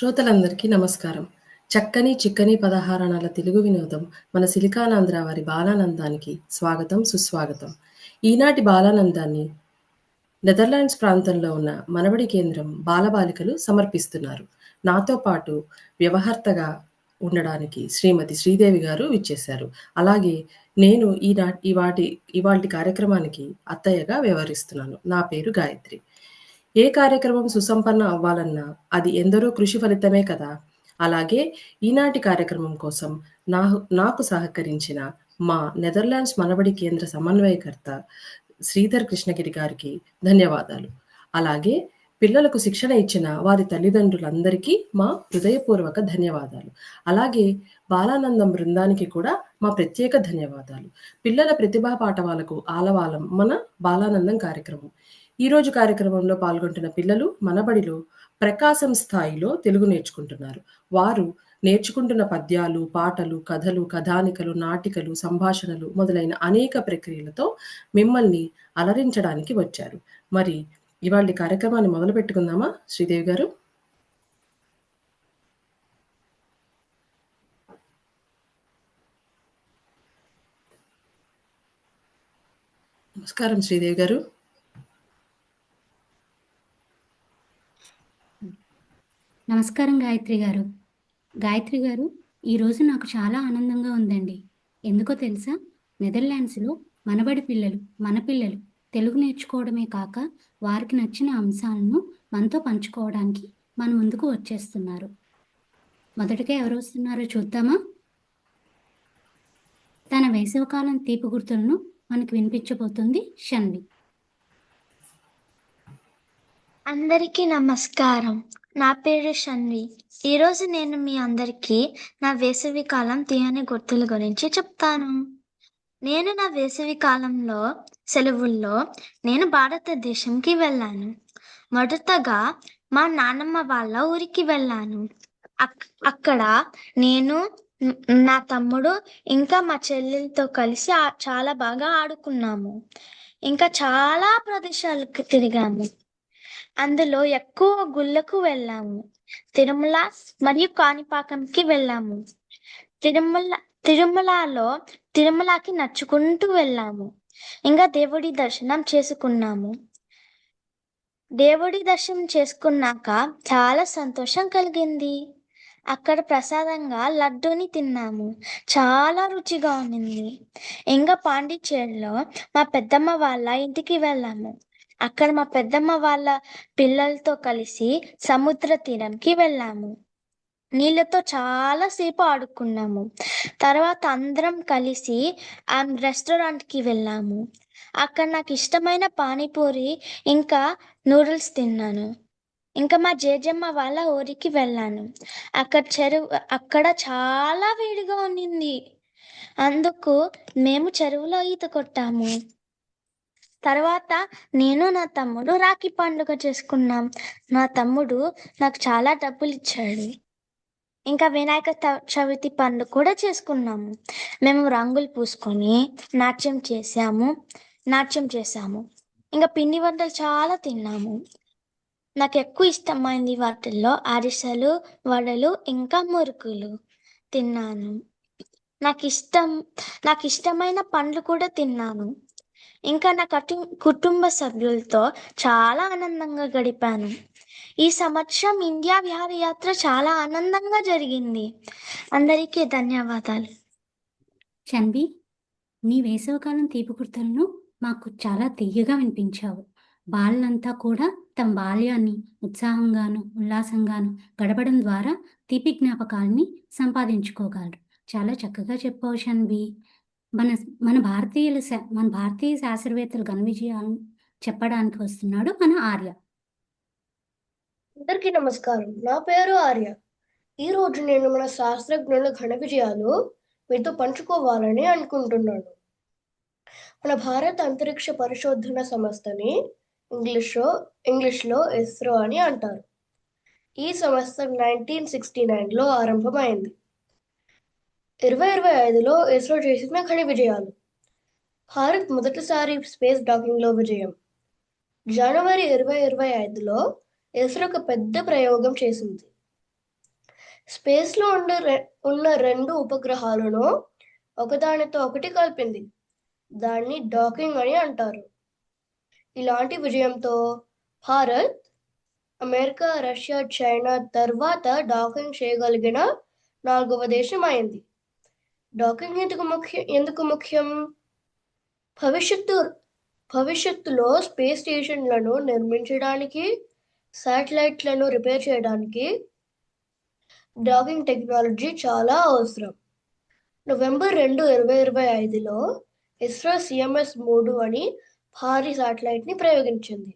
శ్రోతలందరికీ నమస్కారం. చక్కని, చిక్కని పదహారణాల తెలుగు వినోదం మన సిలికానాంధ్ర వారి బాలానందానికి స్వాగతం, సుస్వాగతం. ఈనాటి బాలానందాన్ని నెదర్లాండ్స్ ప్రాంతంలో ఉన్న మనబడి కేంద్రం బాలబాలికలు సమర్పిస్తున్నారు. నాతో పాటు వ్యవహర్తగా ఉండడానికి శ్రీమతి శ్రీదేవి గారు విచ్చేశారు. అలాగే నేను ఇవాల్టి కార్యక్రమానికి అత్తయ్యగా వ్యవహరిస్తున్నాను. నా పేరు గాయత్రి. ఏ కార్యక్రమం సుసంపన్నం అవ్వాలన్నా అది ఎందరో కృషి ఫలితమే కదా! అలాగే ఈనాటి కార్యక్రమం కోసం నాకు సహకరించిన మా నెదర్లాండ్స్ మనబడి కేంద్ర సమన్వయకర్త శ్రీధర్ కృష్ణగిరి గారికి ధన్యవాదాలు. అలాగే పిల్లలకు శిక్షణ ఇచ్చిన వారి తల్లిదండ్రులందరికీ మా హృదయపూర్వక ధన్యవాదాలు. అలాగే బాలానందం బృందానికి కూడా మా ప్రత్యేక ధన్యవాదాలు. పిల్లల ప్రతిభా పాటవాలకు ఆలవాలం మన బాలానందం కార్యక్రమం. ఈరోజు కార్యక్రమంలో పాల్గొంటున్న పిల్లలు మనబడిలో ప్రకాశం స్థాయిలో తెలుగు నేర్చుకుంటున్నారు. వారు నేర్చుకుంటున్న పద్యాలు, పాటలు, కథలు, కథానికలు, నాటికలు, సంభాషణలు మొదలైన అనేక ప్రక్రియలతో మిమ్మల్ని అలరించడానికి వచ్చారు. మరి ఇవాల్టి కార్యక్రమాన్ని మొదలుపెట్టుకుందామా శ్రీదేవి గారు? నమస్కారం శ్రీదేవి గారు. నమస్కారం గాయత్రి గారు. గాయత్రి గారు, ఈరోజు నాకు చాలా ఆనందంగా ఉందండి. ఎందుకో తెలుసా? నెదర్లాండ్స్లో మనబడి పిల్లలు, మన పిల్లలు తెలుగు నేర్చుకోవడమే కాక వారికి నచ్చిన అంశాలను మనతో పంచుకోవడానికి మన ముందుకు వచ్చేస్తున్నారు. మొదటగా ఎవరు వస్తున్నారో చూద్దామా? తన వేసవికాలం తీపి గుర్తులను మనకు వినిపించబోతుంది షన్వి. అందరికీ నమస్కారం. నా పేరు షన్వి. ఈరోజు నేను మీ అందరికీ నా వేసవి కాలం తీయని గుర్తుల గురించి చెప్తాను. నేను నా వేసవి కాలంలో సెలవుల్లో నేను భారతదేశంకి వెళ్ళాను. మొదటగా మా నాన్నమ్మ వాళ్ళ ఊరికి వెళ్ళాను. అక్కడ నేను, నా తమ్ముడు ఇంకా మా చెల్లెలతో కలిసి చాలా బాగా ఆడుకున్నాము. ఇంకా చాలా ప్రదేశాలకు తిరిగాము. అందులో ఎక్కువ గుళ్ళకు వెళ్ళాము. తిరుమల మరియు కాణిపాకంకి వెళ్ళాము. తిరుమలలో తిరుమలకి నడుచుకుంటూ వెళ్ళాము. ఇంకా దేవుడి దర్శనం చేసుకున్నాము. దేవుడి దర్శనం చేసుకున్నాక చాలా సంతోషం కలిగింది. అక్కడ ప్రసాదంగా లడ్డూని తిన్నాము. చాలా రుచిగా ఉన్నింది. ఇంకా పాండిచ్చేరిలో మా పెద్దమ్మ వాళ్ళ ఇంటికి వెళ్ళాము. అక్కడ మా పెద్దమ్మ వాళ్ళ పిల్లలతో కలిసి సముద్ర తీరంకి వెళ్ళాము. నీళ్ళతో చాలా సేపు ఆడుకున్నాము. తర్వాత అందరం కలిసి రెస్టారెంట్కి వెళ్ళాము. అక్కడ నాకు ఇష్టమైన పానీపూరి ఇంకా నూడిల్స్ తిన్నాను. ఇంకా మా జేజమ్మ వాళ్ళ ఊరికి వెళ్ళాను. అక్కడ చాలా వేడిగా ఉన్నింది. అందుకు మేము చెరువులో ఈత కొట్టాము. తర్వాత నేను, నా తమ్ముడు రాఖీ పండుగ చేసుకున్నాం. నా తమ్ముడు నాకు చాలా డబ్బులు ఇచ్చాడు. ఇంకా వినాయక చవితి పండుగ కూడా చేసుకున్నాము. మేము రంగులు పూసుకొని నాట్యం చేసాము. ఇంకా పిండి వంటలు చాలా తిన్నాము. నాకు ఎక్కువ ఇష్టమైంది వాటిల్లో అరిసెలు, వడలు ఇంకా మురుకులు తిన్నాను. నాకు ఇష్టమైన పండ్లు కూడా తిన్నాను. ఇంకా నా కుటుంబ సభ్యులతో చాలా ఆనందంగా గడిపాను. ఈ సంవత్సరం ఇండియా విహారయాత్ర చాలా ఆనందంగా జరిగింది. అందరికీ ధన్యవాదాలు. షన్వి, నీ వేసవికాలం తీపి గుర్తులను మాకు చాలా తీయగా వినిపించావు. బాలంతా కూడా తమ బాల్యాన్ని ఉత్సాహంగాను, ఉల్లాసంగాను గడపడం ద్వారా తీపి జ్ఞాపకాలని సంపాదించుకోగలరు. చాలా చక్కగా చెప్పావు షన్వి. మన భారతీయ శాస్త్రవేత్తల ఘన విజయాలను చెప్పడానికి వస్తున్నాడు మన ఆర్య. అందరికీ నమస్కారం. నా పేరు ఆర్య. ఈరోజు నేను మన శాస్త్రజ్ఞుల ఘన విజయాలు మీతో పంచుకోవాలని అనుకుంటున్నాను. మన భారత అంతరిక్ష పరిశోధన సంస్థని ఇంగ్లీష్లో ఇస్రో అని అంటారు. ఈ సంస్థ 1969లో ఆరంభమైంది. 2025లో ఇస్రో చేసిన ఘన విజయాలు: భారత్ మొదటిసారి స్పేస్ డాకింగ్లో విజయం. జనవరి 2025లో ఇస్రో ఒక పెద్ద ప్రయోగం చేసింది. స్పేస్లో ఉన్న 2 ఉపగ్రహాలను ఒకదానితో ఒకటి కలిపింది. దాన్ని డాకింగ్ అని అంటారు. ఇలాంటి విజయంతో భారత్, అమెరికా, రష్యా, చైనా తర్వాత డాకింగ్ చేయగలిగిన 4వ దేశం అయింది. డాకింగ్ ఎందుకు ముఖ్యం? భవిష్యత్తులో స్పేస్ స్టేషన్లను నిర్మించడానికి, శాటిలైట్లను రిపేర్ చేయడానికి డాకింగ్ టెక్నాలజీ చాలా అవసరం. నవంబర్ 2, 2025లో ఇస్రో CMS-3 అని భారీ శాటిలైట్ని ప్రయోగించింది.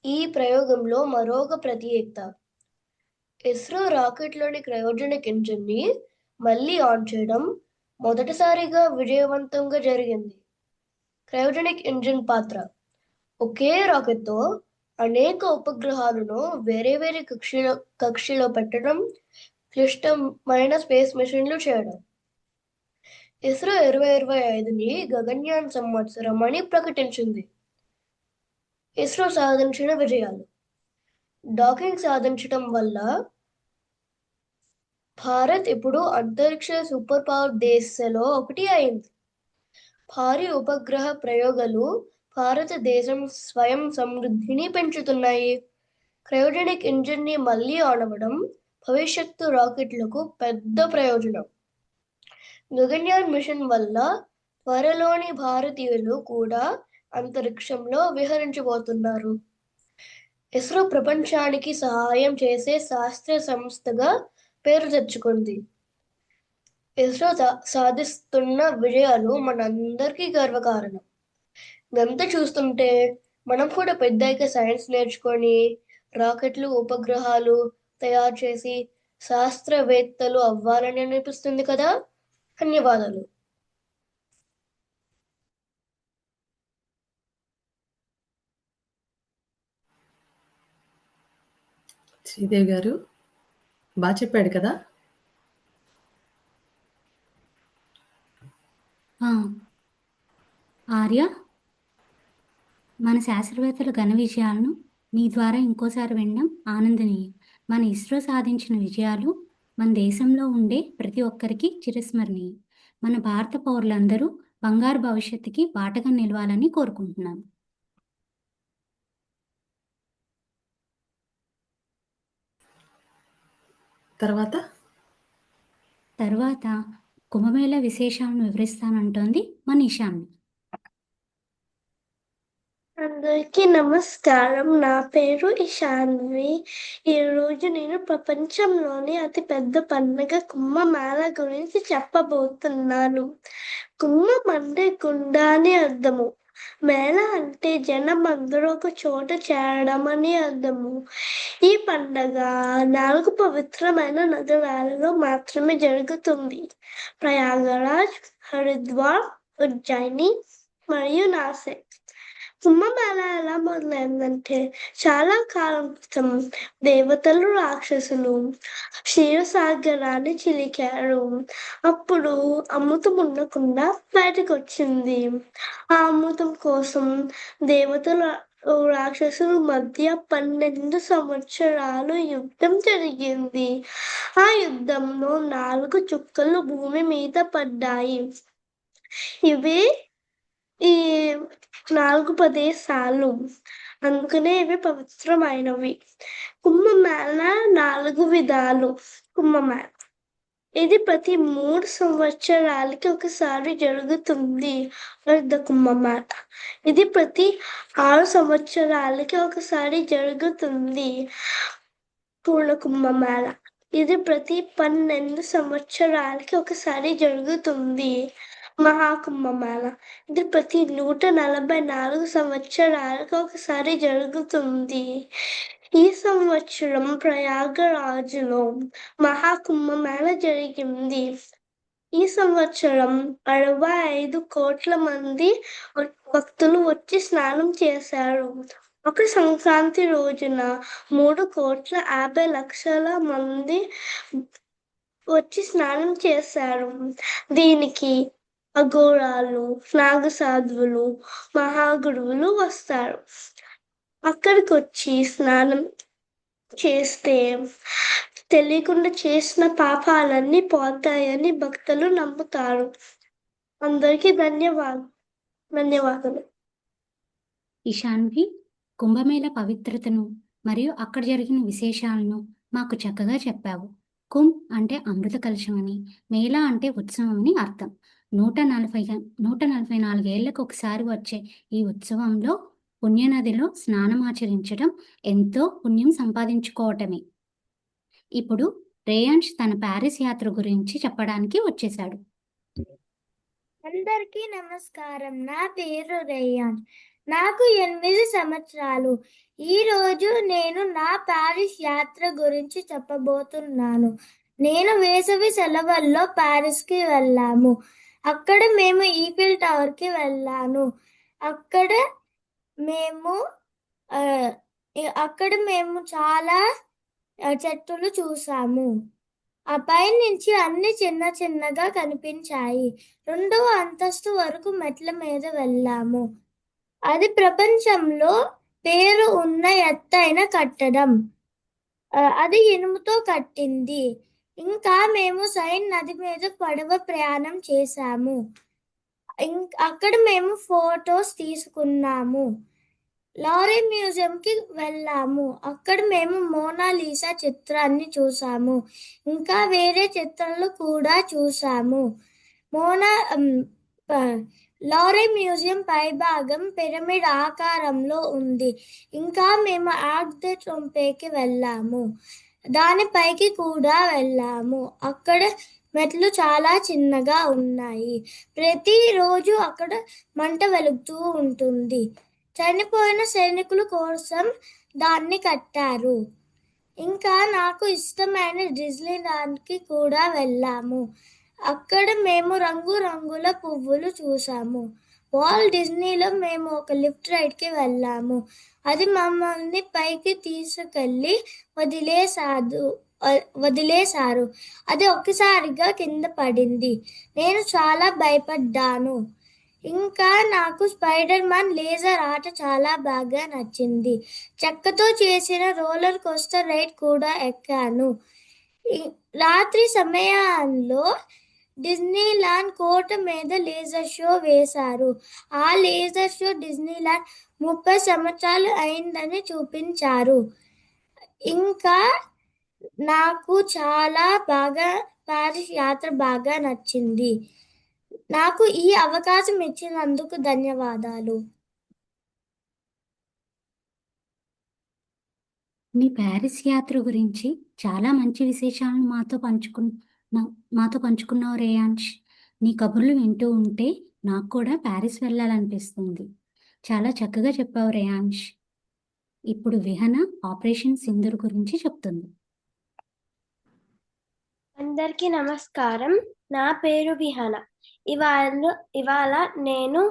ఈ ప్రయోగంలో మరొక ప్రత్యేకత, ఇస్రో రాకెట్లోని క్రయోజనిక్ ఇంజిన్ని మళ్ళీ ఆన్ చేయడం మొదటిసారిగా విజయవంతంగా జరిగింది. క్రయోజనిక్ ఇంజిన్ పాత్ర, ఒకే రాకెట్తో అనేక ఉపగ్రహాలను వేరే వేరే కక్షలో పెట్టడం, క్లిష్టమైన స్పేస్ మిషన్లు చేయడం. ఇస్రో 2025ని గగన్యాన్ సంవత్సరం అని ప్రకటించింది. ఇస్రో సాధించిన విజయాలు. డాకింగ్ సాధించడం వల్ల భారత్ ఇప్పుడు అంతరిక్ష సూపర్ పవర్ దేశాల్లో ఒకటి అయింది. భారీ ఉపగ్రహ ప్రయోగాలు భారతదేశం స్వయం సమృద్ధిని పెంచుతున్నాయి. క్రయోజనిక్ ఇంజిన్ని మళ్ళీ ఆన్ అవ్వడం భవిష్యత్తు రాకెట్లకు పెద్ద ప్రయోజనం. గగన్యాన్ మిషన్ వల్ల త్వరలోని భారతీయులు కూడా అంతరిక్షంలో విహరించబోతున్నారు. ఇస్రో ప్రపంచానికి సహాయం చేసే శాస్త్ర సంస్థగా పేరు తెచ్చుకుంది. ఇస్రో సాధిస్తున్న విజయాలు మనందరికీ గర్వకారణం. ఇదంతా చూస్తుంటే మనం కూడా పెద్దగా సైన్స్ నేర్చుకొని రాకెట్లు, ఉపగ్రహాలు తయారు చేసి శాస్త్రవేత్తలు అవ్వాలని అనిపిస్తుంది కదా. ధన్యవాదాలు. శ్రీదేవి గారు బాగా చెప్పాడు కదా. ఆర్య, మన శాస్త్రవేత్తల ఘన విజయాలను మీ ద్వారా ఇంకోసారి వినడం ఆనందనీయం. మన ఇస్రో సాధించిన విజయాలు మన దేశంలో ఉండే ప్రతి ఒక్కరికి చిరస్మరణీయం. మన భారత పౌరులందరూ బంగారు భవిష్యత్తుకి బాటగా నిలవాలని కోరుకుంటున్నాను. తర్వాత కుంభమేళా విశేషాలను వివరిస్తానంటోంది మన ఇషాన్వి. అందరికీ నమస్కారం. నా పేరు ఇషాన్వి. ఈరోజు నేను ప్రపంచంలోని అతి పెద్ద పండుగ కుంభమేళా గురించి చెప్పబోతున్నాను. కుంభం అంటే కుండ అని అర్థము. మేళ అంటే జనం అందరూ ఒక చోట చేరడం అని అర్థము. ఈ పండగ 4 పవిత్రమైన నగరాలలో మాత్రమే జరుగుతుంది: ప్రయాగరాజ్, హరిద్వార్, ఉజ్జయిని మరియు నాసిక్. కుంభమేళా ఎలా మొదలైందంటే, చాలా కాలం క్రితం దేవతలు, రాక్షసులు క్షీరసాగరాన్ని చిలికారు. అప్పుడు అమృతం ఉండకుండా బయటకు వచ్చింది. ఆ అమృతం కోసం దేవతలు, రాక్షసుల మధ్య 12 సంవత్సరాలు యుద్ధం జరిగింది. ఆ యుద్ధంలో 4 చుక్కలు భూమి మీద పడ్డాయి. ఇవే ఈ 4 ప్రదేశాలు, అందుకనే ఇవి పవిత్రమైనవి. కుంభమేళా 4 విధాలు. కుంభమేళా ఇది ప్రతి 3 సంవత్సరాలకి ఒకసారి జరుగుతుంది. అర్ధ కుంభమేళా ఇది ప్రతి 6 సంవత్సరాలకి ఒకసారి జరుగుతుంది. పూర్ణ కుంభమేళా ఇది ప్రతి 12 సంవత్సరాలకి ఒకసారి జరుగుతుంది. మహాకుంభమేళా ఇది ప్రతి 144 సంవత్సరాలకు ఒకసారి జరుగుతుంది. ఈ సంవత్సరం ప్రయాగరాజులో మహాకుంభమేళా జరిగింది. ఈ సంవత్సరం 65 కోట్ల మంది భక్తులు వచ్చి స్నానం చేశారు. ఒక సంక్రాంతి రోజున 3,50,00,000 మంది వచ్చి స్నానం చేశారు. దీనికి అఘోరాలు, నాగసాధువులు, మహాగురువులు వస్తారు. అక్కడికి వచ్చి స్నానం చేస్తే తెలియకుండా చేసిన పాపాలన్నీ పోతాయని భక్తులు నమ్ముతారు. అందరికీ ధన్యవాదాలు. ఇషాన్వి, కుంభమేళ పవిత్రతను మరియు అక్కడ జరిగిన విశేషాలను మాకు చక్కగా చెప్పావు. కుంభ్ అంటే అమృత కలశం అని, మేళ అంటే ఉత్సవం అని అర్థం. 144 ఏళ్లకు ఒకసారి వచ్చే ఈ ఉత్సవంలో పుణ్యనదిలో స్నానం ఆచరించడం ఎంతో పుణ్యం సంపాదించుకోవటమే. ఇప్పుడు రేయాంష్ తన ప్యారిస్ యాత్ర గురించి చెప్పడానికి వచ్చేశాడు. అందరికీ నమస్కారం. నా పేరు రేయాన్. నాకు 8 సంవత్సరాలు. ఈరోజు నేను నా ప్యారిస్ యాత్ర గురించి చెప్పబోతున్నాను. నేను వేసవి సెలవుల్లో ప్యారిస్కి వెళ్ళాము. అక్కడ మేము ఈఫిల్ టవర్కి వెళ్ళాను. అక్కడ మేము చాలా చెట్టులు చూసాము. ఆ పైనుంచి అన్ని చిన్న చిన్నగా కనిపించాయి. 2వ అంతస్తు వరకు మెట్ల మీద వెళ్ళాము. అది ప్రపంచంలో పేరు ఉన్న ఎత్తైన కట్టడం. అది ఇనుముతో కట్టింది. ఇంకా మేము సైన్ నది మీద పడవ ప్రయాణం చేశాము. అక్కడ మేము ఫొటోస్ తీసుకున్నాము. లారీ మ్యూజియంకి వెళ్ళాము. అక్కడ మేము మోనాలీసా చిత్రాన్ని చూసాము. ఇంకా వేరే చిత్రాలు కూడా చూసాము. లారీ మ్యూజియం పైభాగం పిరమిడ్ ఆకారంలో ఉంది. ఇంకా మేము ఆర్క్ ది ట్రంపేకి వెళ్ళాము. దానిపైకి కూడా వెళ్ళాము. అక్కడ మెట్లు చాలా చిన్నగా ఉన్నాయి. ప్రతిరోజు అక్కడ మంట వెలుగుతూ ఉంటుంది. చనిపోయిన సైనికుల కోసం దాన్ని కట్టారు. ఇంకా నాకు ఇష్టమైన డిజ్నీలాండ్కి కూడా వెళ్ళాము. అక్కడ మేము రంగురంగుల పువ్వులు చూసాము. వాల్ట్ డిజ్నీలో మేము ఒక లిఫ్ట్ రైడ్కి వెళ్ళాము. అది మమ్మల్ని పైకి తీసుకెళ్ళి వదిలేశారు. అది ఒక్కసారిగా కింద పడింది. నేను చాలా భయపడ్డాను. ఇంకా నాకు స్పైడర్ మ్యాన్ లేజర్ ఆట చాలా బాగా నచ్చింది. చెక్కతో చేసిన రోలర్ కోస్టర్ రైడ్ కూడా ఎక్కాను. రాత్రి సమయంలో డిజ్నీలాండ్ కోట మీద లేజర్ షో వేశారు. ఆ లేజర్ షో డిజ్నీలాండ్ 30 సంవత్సరాలు అయిందని చూపించారు. ఇంకా నాకు చాలా బాగా ప్యారిస్ యాత్ర బాగా నచ్చింది. నాకు ఈ అవకాశం ఇచ్చినందుకు ధన్యవాదాలు. మీ ప్యారిస్ యాత్ర గురించి చాలా మంచి విశేషాలను మాతో పంచుకున్నావు రేయాంష్. నీ కబుర్లు వింటూ ఉంటే నాకు కూడా ప్యారిస్ వెళ్ళాలనిపిస్తుంది. చాలా చక్కగా చెప్పావు రేయాంష్. ఇప్పుడు విహన ఆపరేషన్ సింధూర్ గురించి చెప్తుంది. అందరికీ నమస్కారం. నా పేరు విహన. ఇవాళ నేను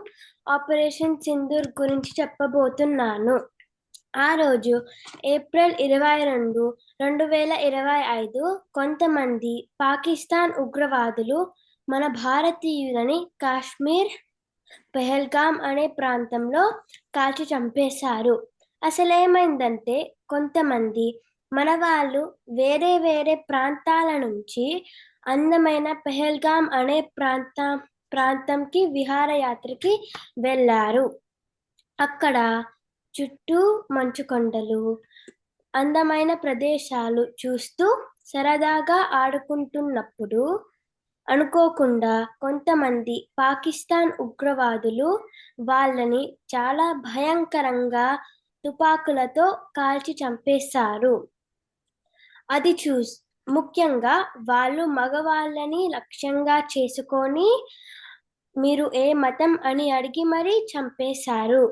ఆపరేషన్ సింధూర్ గురించి చెప్పబోతున్నాను. ఆ రోజు ఏప్రిల్ 22, 2025 కొంతమంది పాకిస్తాన్ ఉగ్రవాదులు మన భారతీయులని కాశ్మీర్ పెహల్గాం అనే ప్రాంతంలో కాల్చి చంపేశారు. అసలేమైందంటే కొంతమంది మన వాళ్ళు వేరే వేరే ప్రాంతాల నుంచి అందమైన పెహల్గాం అనే ప్రాంతంకి విహారయాత్రకి వెళ్ళారు. అక్కడ చుట్టూ మంచు కొండలు, అందమైన ప్రదేశాలు చూస్తూ సరదాగా ఆడుకుంటున్నప్పుడు అనుకోకుండా కొంతమంది పాకిస్తాన్ ఉగ్రవాదులు వాళ్ళని చాలా భయంకరంగా తుపాకులతో కాల్చి చంపేశారు. అది ముఖ్యంగా వాళ్ళు మగవాళ్ళని లక్ష్యంగా చేసుకొని మీరు ఏ మతం అని అడిగి మరీ చంపేశారు.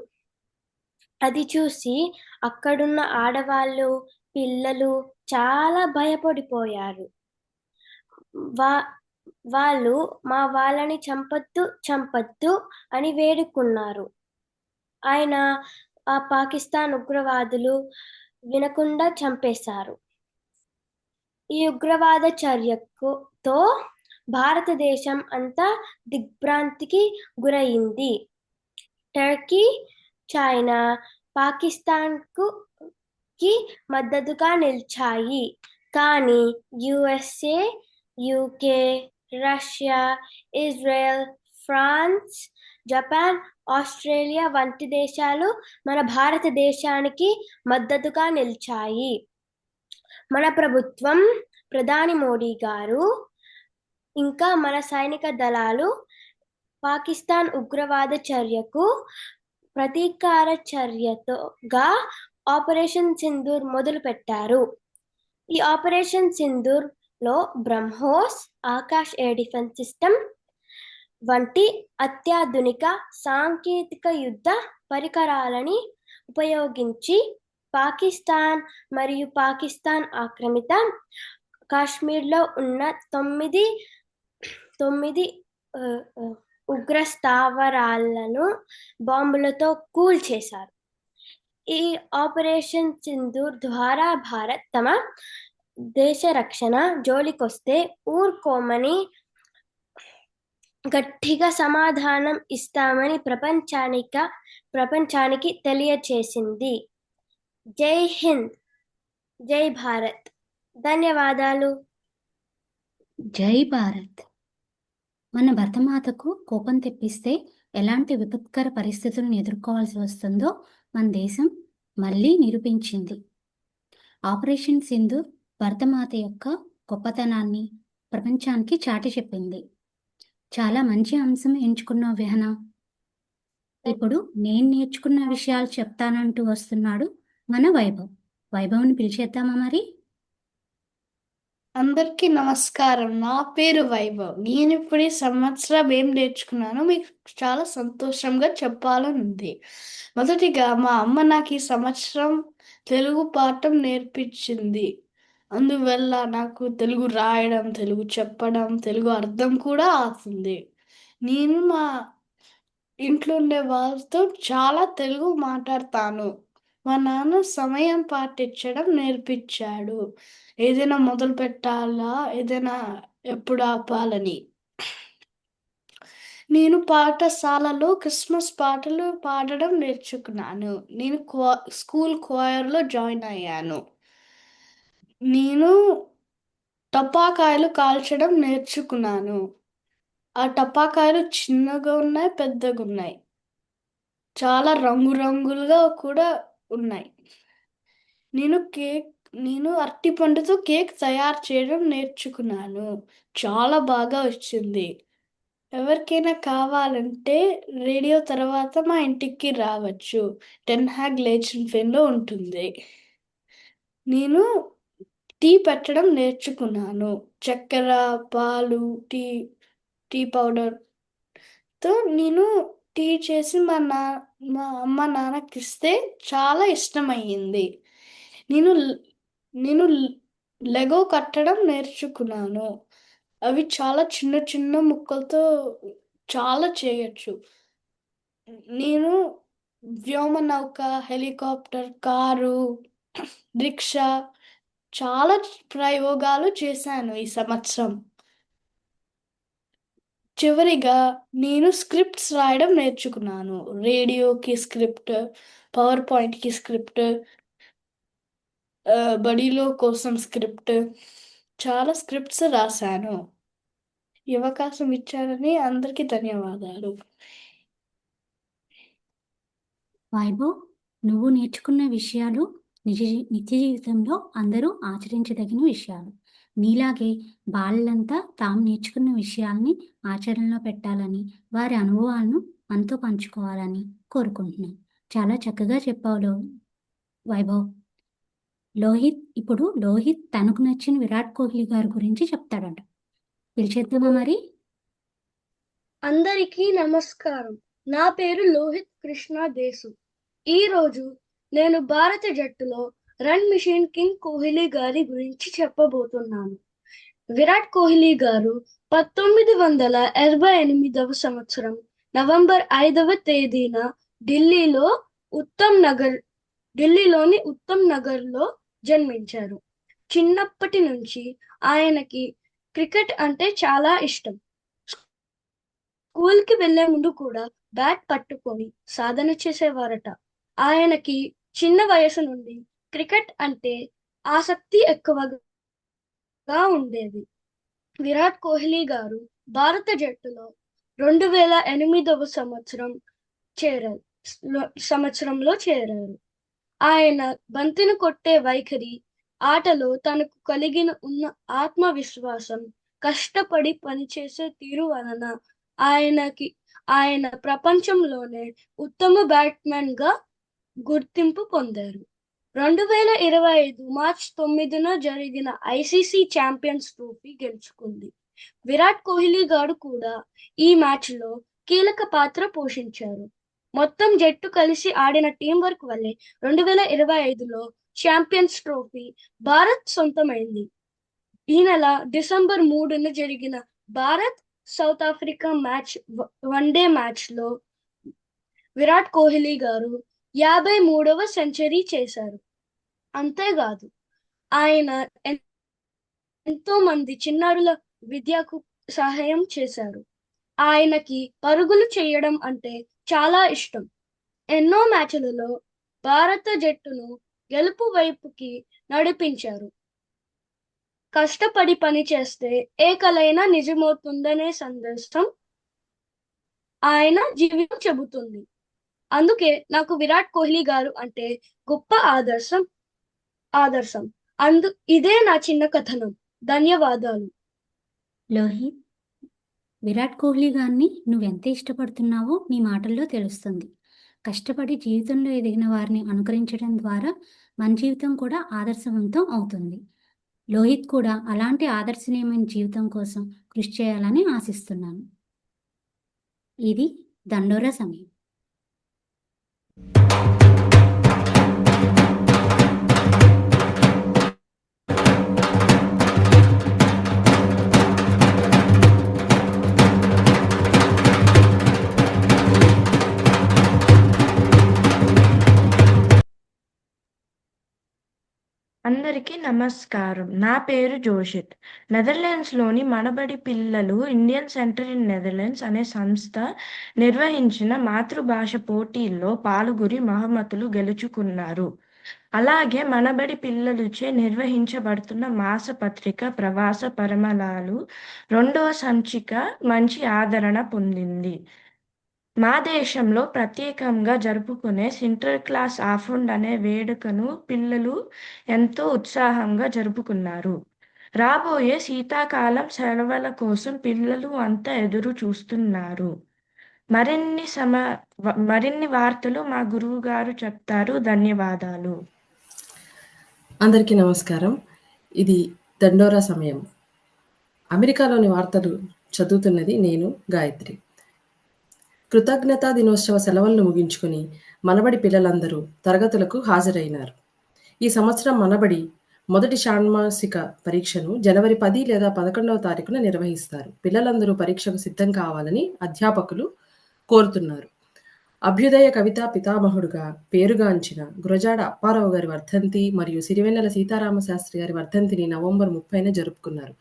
అది చూసి అక్కడున్న ఆడవాళ్ళు, పిల్లలు చాలా భయపడిపోయారు. వాళ్ళు మా వాళ్ళని చంపొద్దు అని వేడుకున్నారు. ఆ పాకిస్తాన్ ఉగ్రవాదులు వినకుండా చంపేశారు. ఈ ఉగ్రవాద చర్యతో భారతదేశం అంతా దిగ్భ్రాంతికి గురయింది. టర్కీ, చైనా పాకిస్తాన్కి మద్దతుగా నిలిచాయి. కానీ USA, UK, Russia, Israel, France, Japan, Australia వంటి దేశాలు మన భారతదేశానికి మద్దతుగా నిలిచాయి. మన ప్రభుత్వం, ప్రధాని మోడీ గారు ఇంకా మన సైనిక దళాలు పాకిస్తాన్ ఉగ్రవాద చర్యకు ప్రతీకార చర్యగా ఆపరేషన్ సింధూర్ మొదలుపెట్టారు. ఈ ఆపరేషన్ సింధూర్ లో BrahMos, Akash air defence system వంటి అత్యాధునిక సాంకేతిక యుద్ధ పరికరాలని ఉపయోగించి పాకిస్తాన్ మరియు పాకిస్తాన్ ఆక్రమిత కాశ్మీర్లో ఉన్న తొమ్మిది ఉగ్ర స్థావరాలను బాంబులతో కూల్చేశారు. ఈ ఆపరేషన్ సింధూర్ ద్వారా భారత్ తమ దేశ రక్షణ జోలికొస్తే ఊరుకోమని గట్టిగా సమాధానం ఇస్తామని ప్రపంచానికి తెలియచేసింది. జై హింద్, జై భారత్. ధన్యవాదాలు. జై భారత్. మన భరతమాతకు కోపం తెప్పిస్తే ఎలాంటి విపత్కర పరిస్థితులను ఎదుర్కోవాల్సి వస్తుందో మన దేశం మళ్ళీ నిరూపించింది. ఆపరేషన్ సింధూర్ భరతమాత యొక్క గొప్పతనాన్ని ప్రపంచానికి చాటి చెప్పింది. చాలా మంచి అంశం ఎంచుకున్నావు విహన. ఇప్పుడు నేను నేర్చుకున్న విషయాలు చెప్తానంటూ వస్తున్నాడు మన వైభవ్. వైభవ్ని పిలిచేద్దామా మరి? అందరికీ నమస్కారం. నా పేరు వైభవ్. నేను ఇప్పుడు ఈ సంవత్సరం ఏం నేర్చుకున్నానో మీకు చాలా సంతోషంగా చెప్పాలని ఉంది. మొదటిగా మా అమ్మ నాకు ఈ సంవత్సరం తెలుగు పాఠం నేర్పించింది. అందువల్ల నాకు తెలుగు రాయడం, తెలుగు చెప్పడం, తెలుగు అర్థం కూడా అవుతుంది. నేను మా ఇంట్లో ఉండే వాళ్ళతో చాలా తెలుగు మాట్లాడతాను. మా నాన్న సమయం పాటించడం నేర్పించాడు. ఏదైనా మొదలు పెట్టాలా, ఏదైనా ఎప్పుడు ఆపాలని. నేను పాఠశాలలో క్రిస్మస్ పాటలు పాడడం నేర్చుకున్నాను. నేను స్కూల్ క్వైర్లో జాయిన్ అయ్యాను. నేను టపాకాయలు కాల్చడం నేర్చుకున్నాను. ఆ టపాకాయలు చిన్నగా ఉన్నాయి, పెద్దగా ఉన్నాయి, చాలా రంగురంగులుగా కూడా ఉన్నాయి. నేను అరటిపండుతో కేక్ తయారు చేయడం నేర్చుకున్నాను. చాలా బాగా వచ్చింది. ఎవరికైనా కావాలంటే రేడియో తర్వాత మా ఇంటికి రావచ్చు. టెన్ హ్యాగ్ లేచిన ఫెన్లో ఉంటుంది. నేను టీ పెట్టడం నేర్చుకున్నాను. చక్కెర, పాలు, టీ పౌడర్తో నేను టీ చేసి మా అమ్మ నాన్నకి ఇస్తే చాలా ఇష్టమయ్యింది. నేను లెగో కట్టడం నేర్చుకున్నాను. అవి చాలా చిన్న చిన్న ముక్కలతో చాలా చేయొచ్చు. నేను వ్యోమనౌక, హెలికాప్టర్, కారు, రిక్షా చాలా ప్రయోగాలు చేశాను ఈ సంవత్సరం. చివరిగా నేను స్క్రిప్ట్స్ రాయడం నేర్చుకున్నాను. రేడియోకి స్క్రిప్ట్, పవర్ పాయింట్కి స్క్రిప్ట్, బడిలో కోసం స్క్రిప్ట్, చాలా స్క్రిప్ట్స్ రాశాను. ఈ అవకాశం ఇచ్చారని అందరికీ ధన్యవాదాలు. వైభవ్, నువ్వు నేర్చుకున్న విషయాలు నిత్య జీవితంలో అందరూ ఆచరించదగిన విషయాలు. నీలాగే బాలలంతా తాము నేర్చుకున్న విషయాల్ని ఆచరణలో పెట్టాలని, వారి అనుభవాలను మనతో పంచుకోవాలని కోరుకుంటున్నాను. చాలా చక్కగా చెప్పావు వైభవ్. లోహిత్ తనకు నచ్చిన విరాట్ కోహ్లీ గారి గురించి చెప్తాడంట. పిలిచేద్దామా మరి? అందరికీ నమస్కారం. నా పేరు లోహిత్ కృష్ణ దేశు. ఈరోజు నేను భారత జట్టులో రన్ మిషన్ కింగ్ కోహ్లీ గారి గురించి చెప్పబోతున్నాను. విరాట్ కోహ్లీ గారు 1988వ సంవత్సరం నవంబర్ 5వ తేదీన ఢిల్లీలోని ఉత్తమ్ నగర్లో జన్మించారు. చిన్నప్పటి నుంచి ఆయనకి క్రికెట్ అంటే చాలా ఇష్టం. స్కూల్కి వెళ్లే ముందు కూడా బ్యాట్ పట్టుకొని సాధన చేసేవారట. ఆయనకి చిన్న వయసు నుండి క్రికెట్ అంటే ఆసక్తి ఎక్కువగా ఉండేది. విరాట్ కోహ్లీ గారు భారత జట్టులో 2008వ సంవత్సరంలో చేరారు. ఆయన బంతిని కొట్టే వైఖరి, ఆటలో తనకు ఉన్న ఆత్మవిశ్వాసం, కష్టపడి పనిచేసే తీరు వలన ఆయన ప్రపంచంలోనే ఉత్తమ బ్యాట్స్మెన్ గా గుర్తింపు పొందారు. 2025 మార్చ్ 9న జరిగిన ఐసీసీ ఛాంపియన్స్ ట్రోఫీ గెలుచుకుంది. విరాట్ కోహ్లీ గారు కూడా ఈ మ్యాచ్లో కీలక పాత్ర పోషించారు. మొత్తం జట్టు కలిసి ఆడిన టీం వర్క్ వల్లే 2025లో ఛాంపియన్స్ ట్రోఫీ భారత్ సొంతమైంది. ఈ నెల డిసెంబర్ 3న జరిగిన భారత్ సౌత్ ఆఫ్రికా వన్డే మ్యాచ్లో విరాట్ కోహ్లీ గారు 53వ సెంచరీ చేశారు. అంతేకాదు ఆయన ఎంతో మంది చిన్నారుల విద్యకు సహాయం చేశారు. ఆయనకి పరుగులు చేయడం అంటే చాలా ఇష్టం. ఎన్నో మ్యాచ్లలో భారత జట్టును గెలుపు వైపుకి నడిపించారు. కష్టపడి పని చేస్తే ఏ కలైనా నిజమవుతుందనే సందేశం ఆయన జీవితం చెబుతుంది. అందుకే నాకు విరాట్ కోహ్లీ గారు అంటే గొప్ప ఆదర్శం. ఇదే నా చిన్న కథనం. ధన్యవాదాలు. లోహిత్, విరాట్ కోహ్లీ గారిని నువ్వెంత ఇష్టపడుతున్నావో నీ మాటల్లో తెలుస్తుంది. కష్టపడి జీవితంలో ఎదిగిన వారిని అనుకరించడం ద్వారా మన జీవితం కూడా ఆదర్శవంతం అవుతుంది. లోహిత్ కూడా అలాంటి ఆదర్శనీయమైన జీవితం కోసం కృషి చేయాలని ఆశిస్తున్నాను. ఇది దండోరా సమయం. అందరికీ నమస్కారం. నా పేరు జోషిత్. నెదర్లాండ్స్లోని మనబడి పిల్లలు ఇండియన్ సెంటర్ ఇన్ నెదర్లాండ్స్ అనే సంస్థ నిర్వహించిన మాతృభాష పోటీల్లో పాల్గొని బహుమతులు గెలుచుకున్నారు. అలాగే మనబడి పిల్లలచే నిర్వహించబడుతున్న మాసపత్రిక ప్రవాస పరిమళాలు 2వ సంచిక మంచి ఆదరణ పొందింది. మా దేశంలో ప్రత్యేకంగా జరుపుకునే ఇంటర్ క్లాస్ ఆఫ్రోన్ అనే వేడుకను పిల్లలు ఎంతో ఉత్సాహంగా జరుపుకున్నారు. రాబోయే శీతాకాలం సెలవుల కోసం పిల్లలు అంతా ఎదురు చూస్తున్నారు. మరిన్ని వార్తలు మా గురువు గారు చెప్తారు. ధన్యవాదాలు. అందరికీ నమస్కారం. ఇది దండోరా సమయం. అమెరికాలోని వార్తలు చదువుతున్నది నేను గాయత్రి. కృతజ్ఞతా దినోత్సవ సెలవులను ముగించుకుని మనబడి పిల్లలందరూ తరగతులకు హాజరైనారు. ఈ సంవత్సరం మనబడి మొదటి షాణ్మాసిక పరీక్షను జనవరి 10 లేదా 11వ తారీఖున నిర్వహిస్తారు. పిల్లలందరూ పరీక్షకు సిద్ధం కావాలని అధ్యాపకులు కోరుతున్నారు. అభ్యుదయ కవితా పితామహుడుగా పేరుగాంచిన గురజాడ అప్పారావు గారి వర్ధంతి మరియు సిరివెన్నెల సీతారామ శాస్త్రి గారి వర్ధంతిని నవంబర్ 30న జరుపుకున్నారు.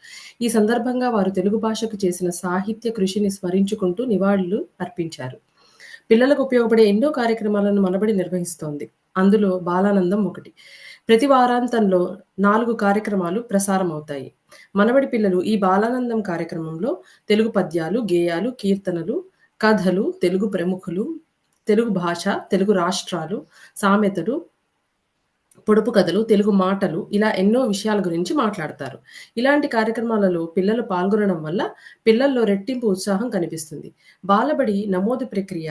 ఈ సందర్భంగా వారు తెలుగు భాషకు చేసిన సాహిత్య కృషిని స్మరించుకుంటూ నివాళులు అర్పించారు. పిల్లలకు ఉపయోగపడే ఎన్నో కార్యక్రమాలను మనబడి నిర్వహిస్తోంది. అందులో బాలానందం ఒకటి. ప్రతి వారాంతంలో 4 కార్యక్రమాలు ప్రసారం అవుతాయి. మనబడి పిల్లలు ఈ బాలానందం కార్యక్రమంలో తెలుగు పద్యాలు, గేయాలు, కీర్తనలు, కథలు, తెలుగు ప్రముఖులు, తెలుగు భాష, తెలుగు రాష్ట్రాలు, సామెతలు, పొడుపు కథలు, తెలుగు మాటలు ఇలా ఎన్నో విషయాల గురించి మాట్లాడతారు. ఇలాంటి కార్యక్రమాలలో పిల్లలు పాల్గొనడం వల్ల పిల్లల్లో రెట్టింపు ఉత్సాహం కనిపిస్తుంది. బాలబడి నమోదు ప్రక్రియ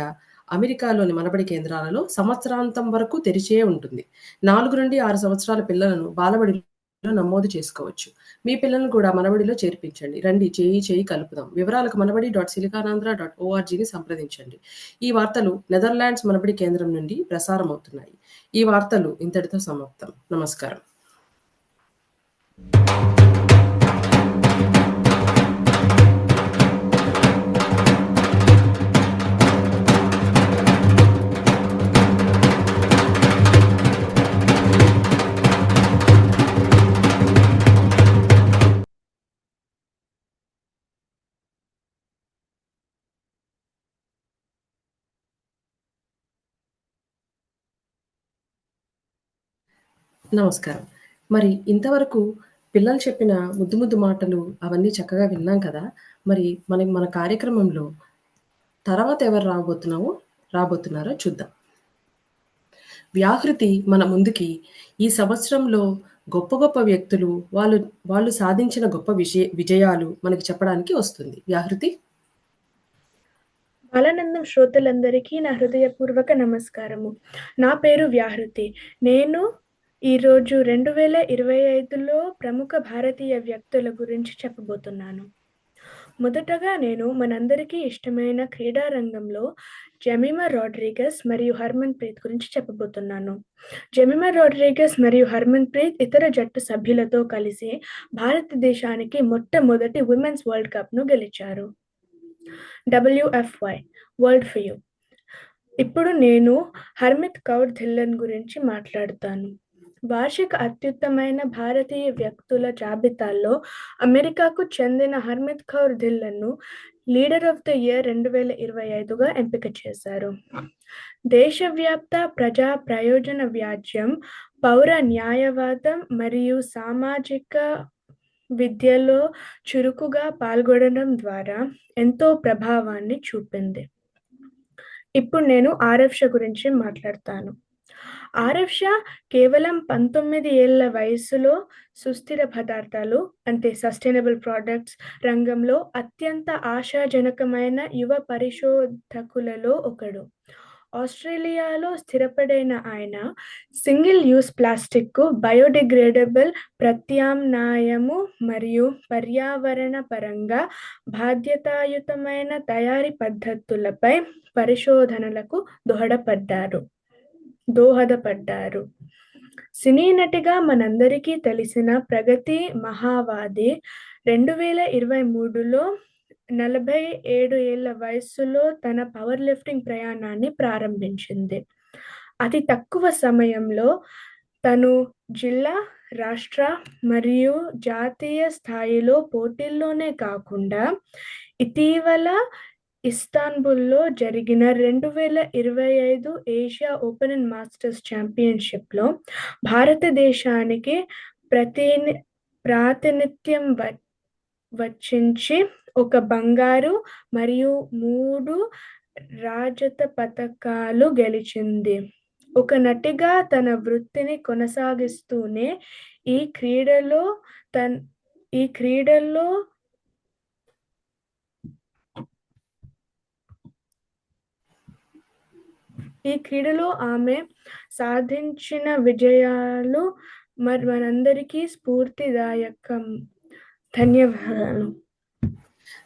అమెరికాలోని మనబడి కేంద్రాలలో సంవత్సరాంతం వరకు తెరిచే ఉంటుంది. 4 నుండి 6 సంవత్సరాల పిల్లలను బాలబడిలో నమోదు చేసుకోవచ్చు. మీ పిల్లలను కూడా మనబడిలో చేర్పించండి. రండి, చేయి కలుపుదాం. వివరాలకు manabadi.silicanandhra.orgని సంప్రదించండి. ఈ వార్తలు నెదర్లాండ్స్ మనబడి కేంద్రం నుండి ప్రసారం అవుతున్నాయి. ఈ వార్తలు ఇంతటితో సమాప్తం. నమస్కారం. నమస్కారం. మరి ఇంతవరకు పిల్లలు చెప్పిన ముద్దు ముద్దు మాటలు అవన్నీ చక్కగా విన్నాం కదా! మరి మన కార్యక్రమంలో తర్వాత ఎవరు రాబోతున్నారో చూద్దాం. వ్యాహృతి మన ముందుకి ఈ సంవత్సరంలో గొప్ప గొప్ప వ్యక్తులు వాళ్ళు సాధించిన గొప్ప విజయాలు మనకి చెప్పడానికి వస్తుంది. వ్యాహృతి. బాలానందం శ్రోతలందరికీ నా హృదయపూర్వక నమస్కారము. నా పేరు వ్యాహృతి. నేను ఈరోజు 2025లో ప్రముఖ భారతీయ వ్యక్తుల గురించి చెప్పబోతున్నాను. మొదటగా నేను మనందరికీ ఇష్టమైన క్రీడా రంగంలో జెమిమా రోడ్రిగస్ మరియు హర్మన్ ప్రీత్ గురించి చెప్పబోతున్నాను. జెమిమా రోడ్రిగస్ మరియు హర్మన్ ప్రీత్ ఇతర జట్టు సభ్యులతో కలిసి భారతదేశానికి మొట్టమొదటి విమెన్స్ వరల్డ్ కప్ను గెలిచారు. WFY world for you. ఇప్పుడు నేను హర్మిత్ కౌర్ ధిల్లన్ గురించి మాట్లాడతాను. వార్షిక అత్యుత్తమైన భారతీయ వ్యక్తుల జాబితాలో అమెరికాకు చెందిన హర్మిత్ కౌర్ ధిల్లన్ను లీడర్ ఆఫ్ ద ఇయర్ 2025గా ఎంపిక చేశారు. దేశవ్యాప్త ప్రజా ప్రయోజన వ్యాజ్యం, పౌర న్యాయవాదం మరియు సామాజిక విద్యలో చురుకుగా పాల్గొనడం ద్వారా ఎంతో ప్రభావాన్ని చూపింది. ఇప్పుడు నేను ఆరవ్ షా గురించి మాట్లాడతాను. ఆరవ్ షా కేవలం 19 ఏళ్ల వయసులో సుస్థిర పదార్థాలు అంటే సస్టైనబుల్ ప్రొడక్ట్స్ రంగంలో అత్యంత ఆశాజనకమైన యువ పరిశోధకులలో ఒకడు. ఆస్ట్రేలియాలో స్థిరపడిన ఆయన సింగిల్ యూస్ ప్లాస్టిక్కు బయోడిగ్రేడబుల్ ప్రత్యామ్నాయము మరియు పర్యావరణ పరంగా బాధ్యతాయుతమైన తయారీ పద్ధతులపై పరిశోధనలకు దోహదపడ్డారు. సినీ నటిగా మనందరికీ తెలిసిన ప్రగతి మహావాది 2023లో 47 ఏళ్ల వయస్సులో తన పవర్ లిఫ్టింగ్ ప్రయాణాన్ని ప్రారంభించింది. అతి తక్కువ సమయంలో తను జిల్లా, రాష్ట్ర మరియు జాతీయ స్థాయిలో పోటీల్లోనే కాకుండా ఇటీవల ఇస్తాన్బుల్లో జరిగిన 2025 ఏషియా ఓపెన్ అండ్ మాస్టర్స్ ఛాంపియన్షిప్లో భారతదేశానికి ప్రాతినిధ్యం వహించి ఒక బంగారు మరియు 3 రజత పతకాలు గెలిచింది. ఒక నటిగా తన వృత్తిని కొనసాగిస్తూనే ఈ క్రీడలో ఆమె సాధించిన విజయాలు మనందరికీ స్ఫూర్తిదాయకం.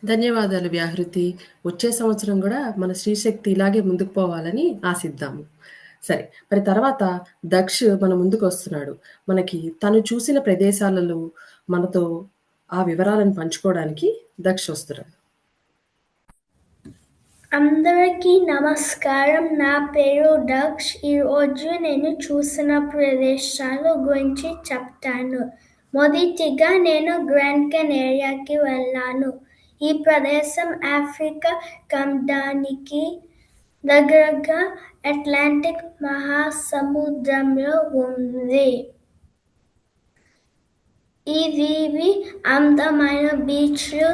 ధన్యవాదాలు వ్యాహృతి. వచ్చే సంవత్సరం కూడా మన శ్రీశక్తి ఇలాగే ముందుకు పోవాలని ఆశిద్దాము. సరే, మరి తర్వాత దక్ష్ మన ముందుకు వస్తున్నాడు. మనకి తను చూసిన ప్రదేశాలలో మనతో ఆ వివరాలను పంచుకోవడానికి దక్ష్ వస్తున్నాడు. అందరికీ నమస్కారం. నా పేరు దక్ష్. ఈరోజు నేను చూసిన ప్రదేశాల గురించి చెప్తాను. మొదటిగా నేను గ్రాండ్ కెనేరియాకి వెళ్ళాను. ఈ ప్రదేశం ఆఫ్రికా ఖండానికి దగ్గరగా అట్లాంటిక్ మహాసముద్రంలో ఉంది. ఈ దీవి అందమైన బీచ్లు,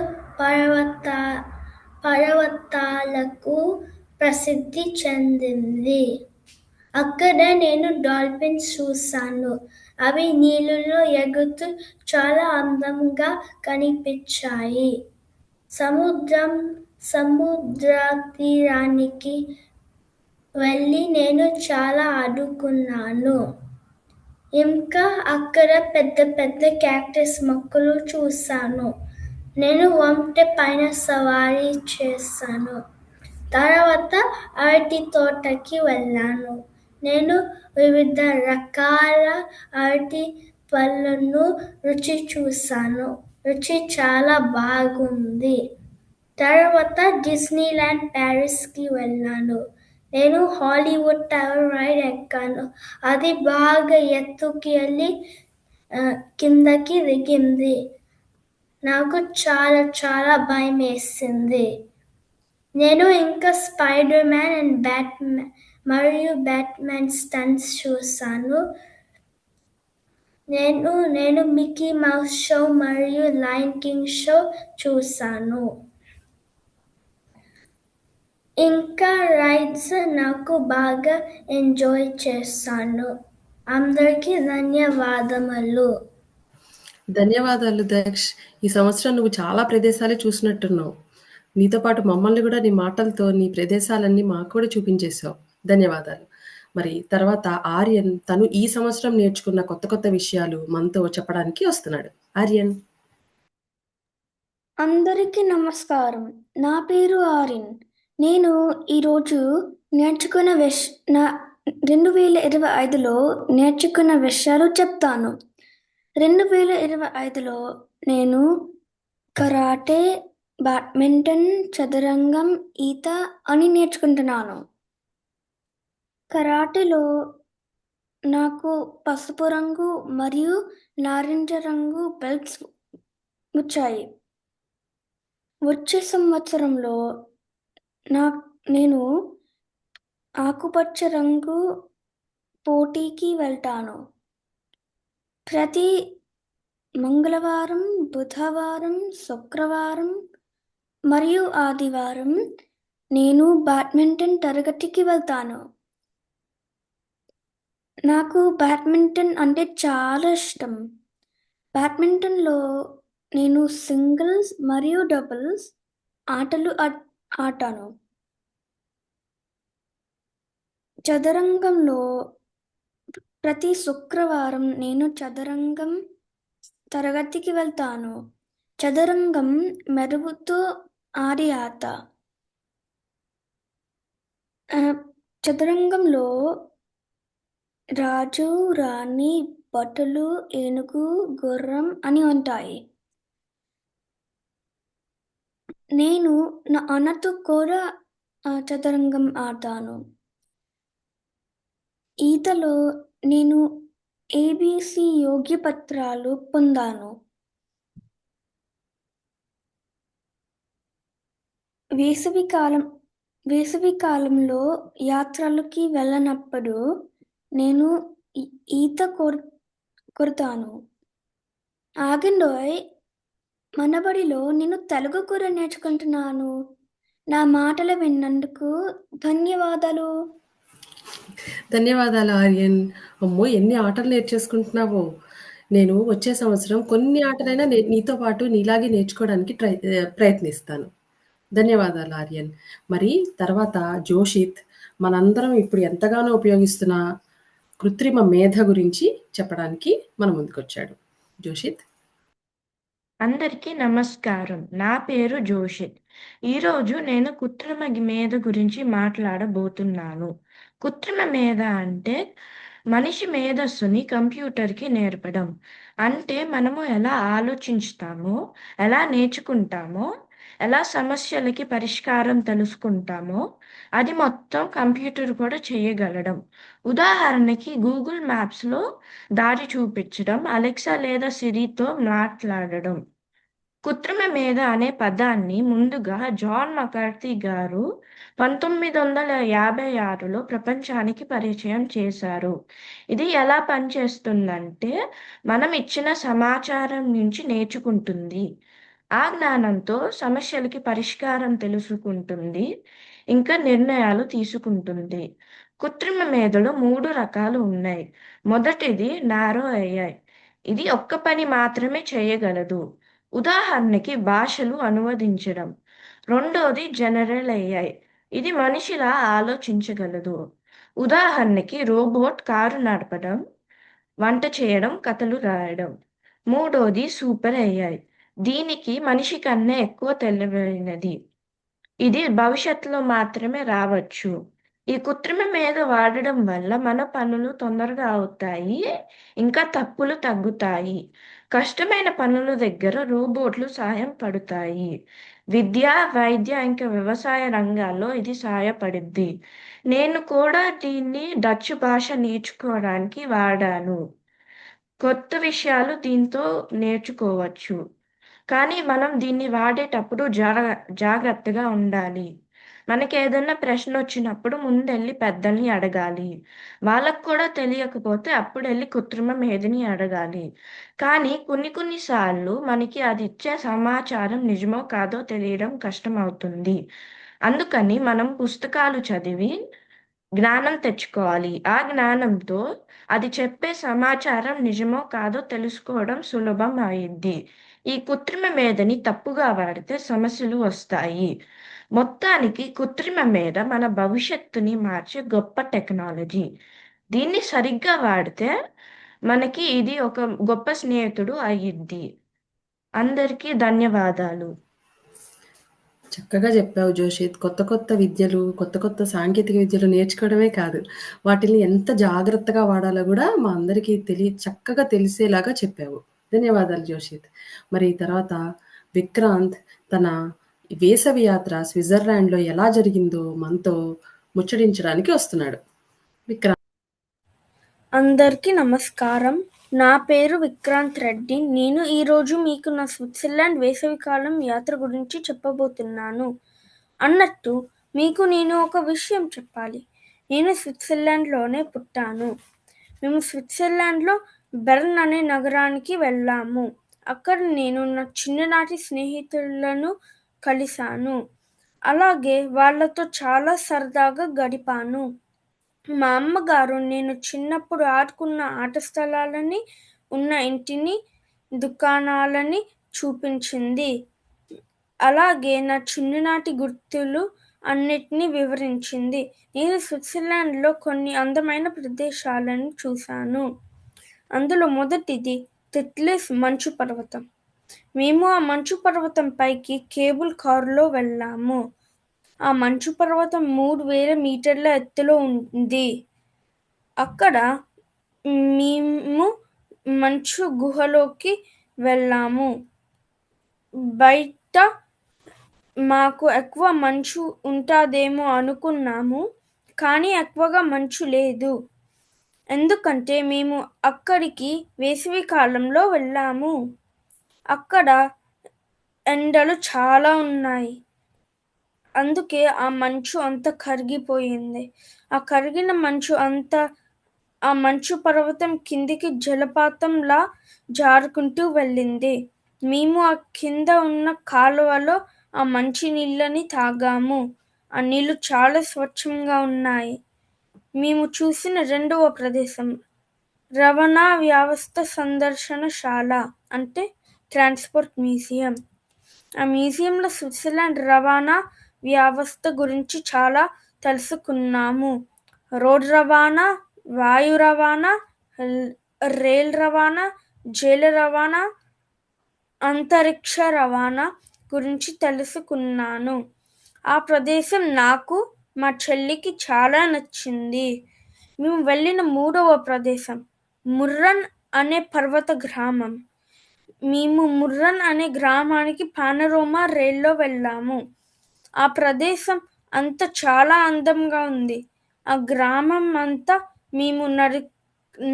పర్వతాలకు ప్రసిద్ధి చెందింది. అక్కడ నేను డాల్ఫిన్స్ చూశాను. అవి నీళ్ళలో ఎగురుతూ చాలా అందంగా కనిపించాయి. సముద్ర తీరానికి వెళ్ళి నేను చాలా ఆడుకున్నాను. ఇంకా అక్కడ పెద్ద పెద్ద క్యాక్టస్ మొక్కలు చూశాను. నేను వంట పైన సవారీ చేశాను. తర్వాత అరటి తోటకి వెళ్ళాను. నేను వివిధ రకాల అరటి పళ్ళను రుచి చూశాను. రుచి చాలా బాగుంది. తర్వాత డిస్నీల్యాండ్ ప్యారిస్కి వెళ్ళాను. నేను హాలీవుడ్ టవర్ రైడ్ ఎక్కాను. అది బాగా ఎత్తుకి వెళ్ళి కిందకి దిగింది. నాకు చాలా చాలా భయం వేసింది. నేను ఇంకా స్పైడర్ మ్యాన్ మరియు బ్యాట్మ్యాన్ స్టంట్స్ చూశాను. నేను మిక్కీ మౌస్ షో మరియు లయన్ కింగ్ షో చూసాను. ఇంకా రైడ్స్ నాకు బాగా ఎంజాయ్ చేశాను. అందరికీ ధన్యవాదములు. ధన్యవాదాలు దక్ష్. ఈ సంవత్సరం నువ్వు చాలా ప్రదేశాలే చూసినట్టున్నావు. నీతో పాటు మమ్మల్ని కూడా నీ మాటలతో నీ ప్రదేశాలన్నీ మాకు కూడా చూపించేశావు. ధన్యవాదాలు. మరి తర్వాత ఆర్యన్ తను ఈ సంవత్సరం నేర్చుకున్న కొత్త కొత్త విషయాలు మనతో చెప్పడానికి వస్తున్నాడు. ఆర్యన్. అందరికీ నమస్కారం. నా పేరు ఆర్యన్. నేను ఈరోజు నేర్చుకున్న 2025లో నేర్చుకున్న విషయాలు చెప్తాను. 2025లో నేను కరాటే, బ్యాడ్మింటన్, చదరంగం, ఈత అని నేర్చుకుంటున్నాను. కరాటేలో నాకు పసుపు రంగు మరియు నారింజ రంగు బెల్ట్స్ వచ్చాయి. వచ్చే సంవత్సరంలో నేను ఆకుపచ్చ రంగు పోటీకి వెళ్తాను. ప్రతి మంగళవారం, బుధవారం, శుక్రవారం మరియు ఆదివారం నేను బ్యాడ్మింటన్ తరగతికి వెళ్తాను. నాకు బ్యాడ్మింటన్ అంటే చాలా ఇష్టం. బ్యాడ్మింటన్లో నేను సింగిల్స్ మరియు డబుల్స్ ఆటలు ఆటాను. చదరంగంలో ప్రతి శుక్రవారం నేను చదరంగం తరగతికి వెళ్తాను. చదరంగం మెరుగుతో ఆడే ఆట. చదరంగంలో రాజు, రాణి, భటులు, ఏనుగు, గుర్రం అని ఉంటాయి. నేను నా అన్నతో కూడా చదరంగం ఆడతాను. ఈతలో నేను ABC యోగ్య పత్రాలు పొందాను. వేసవికాలంలో యాత్రలకి వెళ్ళినప్పుడు నేను ఈత కొడతాను. ఆగండోయ్, మనబడిలో నేను తెలుగు కూడా నేర్చుకుంటున్నాను. నా మాటలు విన్నందుకు ధన్యవాదాలు. ధన్యవాదాలు ఆర్యన్. అమ్మో! ఎన్ని ఆటలు నేర్చేసుకుంటున్నావో. నేను వచ్చే సంవత్సరం కొన్ని ఆటలైనా నీతో పాటు నీలాగే నేర్చుకోవడానికి ప్రయత్నిస్తాను. ధన్యవాదాలు ఆర్యన్. మరి తర్వాత జోషిత్ మనందరం ఇప్పుడు ఎంతగానో ఉపయోగిస్తున్న కృత్రిమ మేధ గురించి చెప్పడానికి మన ముందుకొచ్చాడు. జోషిత్. అందరికీ నమస్కారం. నా పేరు జోషిత్. ఈరోజు నేను కృత్రిమ మేధ గురించి మాట్లాడబోతున్నాను. కృత్రిమ మేధ అంటే మనిషి మేధస్సుని కంప్యూటర్కి నేర్పడం. అంటే మనము ఎలా ఆలోచించుతామో, ఎలా నేర్చుకుంటామో, ఎలా సమస్యలకి పరిష్కారం తెలుసుకుంటామో అది మొత్తం కంప్యూటర్ కూడా చేయగలడం. ఉదాహరణకి గూగుల్ మ్యాప్స్లో దారి చూపించడం, అలెక్సా లేదా సిరితో మాట్లాడడం. కృత్రిమ మేధ అనే పదాన్ని ముందుగా జాన్ మకార్థీ గారు 1956లో ప్రపంచానికి పరిచయం చేశారు. ఇది ఎలా పనిచేస్తుందంటే మనం ఇచ్చిన సమాచారం నుంచి నేర్చుకుంటుంది. ఆ జ్ఞానంతో సమస్యలకి పరిష్కారం తెలుసుకుంటుంది, ఇంకా నిర్ణయాలు తీసుకుంటుంది. కృత్రిమ మేధలో 3 రకాలు ఉన్నాయి. మొదటిది నారో AI. ఇది ఒక్క పని మాత్రమే చేయగలదు. ఉదాహరణకి భాషలు అనువదించడం. రెండోది జనరల్ AI. ఇది మనిషిలా ఆలోచించగలదు. ఉదాహరణకి రోబోట్ కారు నడపడం, వంట చేయడం, కథలు రాయడం. మూడోది సూపర్ AI. దీనికి మనిషి కన్నా ఎక్కువ తెలివైనది. ఇది భవిష్యత్తులో మాత్రమే రావచ్చు. ఈ కృత్రిమ మేధ వాడడం వల్ల మన పనులు తొందరగా అవుతాయి, ఇంకా తప్పులు తగ్గుతాయి. కష్టమైన పనుల దగ్గర రోబోట్లు సాయం పడతాయి. విద్య, వైద్య, ఇంకా వ్యవసాయ రంగాల్లో ఇది సహాయపడుద్ది. నేను కూడా దీన్ని డచ్ భాష నేర్చుకోవడానికి వాడాను. కొత్త విషయాలు దీంతో నేర్చుకోవచ్చు. కానీ మనం దీన్ని వాడేటప్పుడు జాగ్రత్తగా ఉండాలి. మనకి ఏదైనా ప్రశ్న వచ్చినప్పుడు ముందెళ్ళి పెద్దల్ని అడగాలి. వాళ్ళకి కూడా తెలియకపోతే అప్పుడెళ్ళి కృత్రిమ మేధని అడగాలి. కానీ కొన్ని సార్లు మనకి అది ఇచ్చే సమాచారం నిజమో కాదో తెలియడం కష్టమవుతుంది. అందుకని మనం పుస్తకాలు చదివి జ్ఞానం తెచ్చుకోవాలి. ఆ జ్ఞానంతో అది చెప్పే సమాచారం నిజమో కాదో తెలుసుకోవడం సులభం అయ్యిద్ది. ఈ కృత్రిమ మేధని తప్పుగా వాడితే సమస్యలు వస్తాయి. మొత్తానికి కృత్రిమ మేధ మన భవిష్యత్తుని మార్చే గొప్ప టెక్నాలజీ. దీన్ని సరిగ్గా వాడితే మనకి ఇది ఒక గొప్ప స్నేహితుడు అయ్యిద్ది. అందరికీ ధన్యవాదాలు. చక్కగా చెప్పావు జోషిత్. కొత్త విద్యలు, కొత్త సాంకేతిక విద్యలు నేర్చుకోవడమే కాదు, వాటిని ఎంత జాగ్రత్తగా వాడాలో గూడా మా అందరికీ చక్కగా తెలిసేలాగా చెప్పావు. ధన్యవాదాలు జోషిత్. మరి తర్వాత విక్రాంత్ తన వేసవి యాత్ర స్విట్జర్లాండ్‌లో ఎలా జరిగిందో మనతో ముచ్చటించడానికి వస్తున్నాడు. విక్రాంత్. అందరికీ నమస్కారం. నా పేరు విక్రాంత్ రెడ్డి. నేను ఈరోజు మీకు నా స్విట్జర్లాండ్ వేసవికాలం యాత్ర గురించి చెప్పబోతున్నాను. అన్నట్టు మీకు నేను ఒక విషయం చెప్పాలి. నేను స్విట్జర్లాండ్లోనే పుట్టాను. మేము స్విట్జర్లాండ్లో బెర్న్ అనే నగరానికి వెళ్ళాము. అక్కడ నేను నా చిన్ననాటి స్నేహితులను కలిశాను. అలాగే వాళ్ళతో చాలా సరదాగా గడిపాను. మా అమ్మగారు నేను చిన్నప్పుడు ఆడుకున్న ఆట స్థలాలని, ఉన్న ఇంటిని, దుకాణాలని చూపించింది. అలాగే నా చిన్ననాటి గుర్తులు అన్నిటినీ వివరించింది. నేను స్విట్జర్లాండ్లో కొన్ని అందమైన ప్రదేశాలను చూశాను. అందులో మొదటిది తిట్లిస్ మంచు పర్వతం. మేము ఆ మంచు పర్వతం పైకి కేబుల్ కారులో వెళ్ళాము. ఆ మంచు పర్వతం 3000 మీటర్ల ఎత్తులో ఉంది. అక్కడ మేము మంచు గుహలోకి వెళ్ళాము. బయట మాకు ఎక్కువ మంచు ఉంటాదేమో అనుకున్నాము, కానీ ఎక్కువగా మంచు లేదు. ఎందుకంటే మేము అక్కడికి వేసవి కాలంలో వెళ్ళాము. అక్కడ ఎండలు చాలా ఉన్నాయి. అందుకే ఆ మంచు అంతా కరిగిపోయింది. ఆ కరిగిన మంచు అంతా ఆ మంచు పర్వతం కిందికి జలపాతంలా జారుకుంటూ వెళ్ళింది. మేము ఆ కింద ఉన్న కాలువలో ఆ మంచి నీళ్ళని తాగాము. ఆ నీళ్లు చాలా స్వచ్ఛంగా ఉన్నాయి. మేము చూసిన రెండవ ప్రదేశం రవాణా వ్యవస్థ సందర్శనశాల, అంటే ట్రాన్స్పోర్ట్ మ్యూజియం. ఆ మ్యూజియంలో స్విట్జర్లాండ్ రవాణా వ్యవస్థ గురించి చాలా తెలుసుకున్నాము. రోడ్ రవాణా, వాయు రవాణా, రైల్ రవాణా, జల రవాణా, అంతరిక్ష రవాణా గురించి తెలుసుకున్నాను. ఆ ప్రదేశం నాకు, మా చెల్లికి చాలా నచ్చింది. మేము వెళ్ళిన మూడవ ప్రదేశం ముర్రన్ అనే పర్వత గ్రామం. మేము ముర్రన్ అనే గ్రామానికి పానరోమా రైల్లో వెళ్ళాము. ఆ ప్రదేశం అంతా చాలా అందంగా ఉంది. ఆ గ్రామం అంతా మేము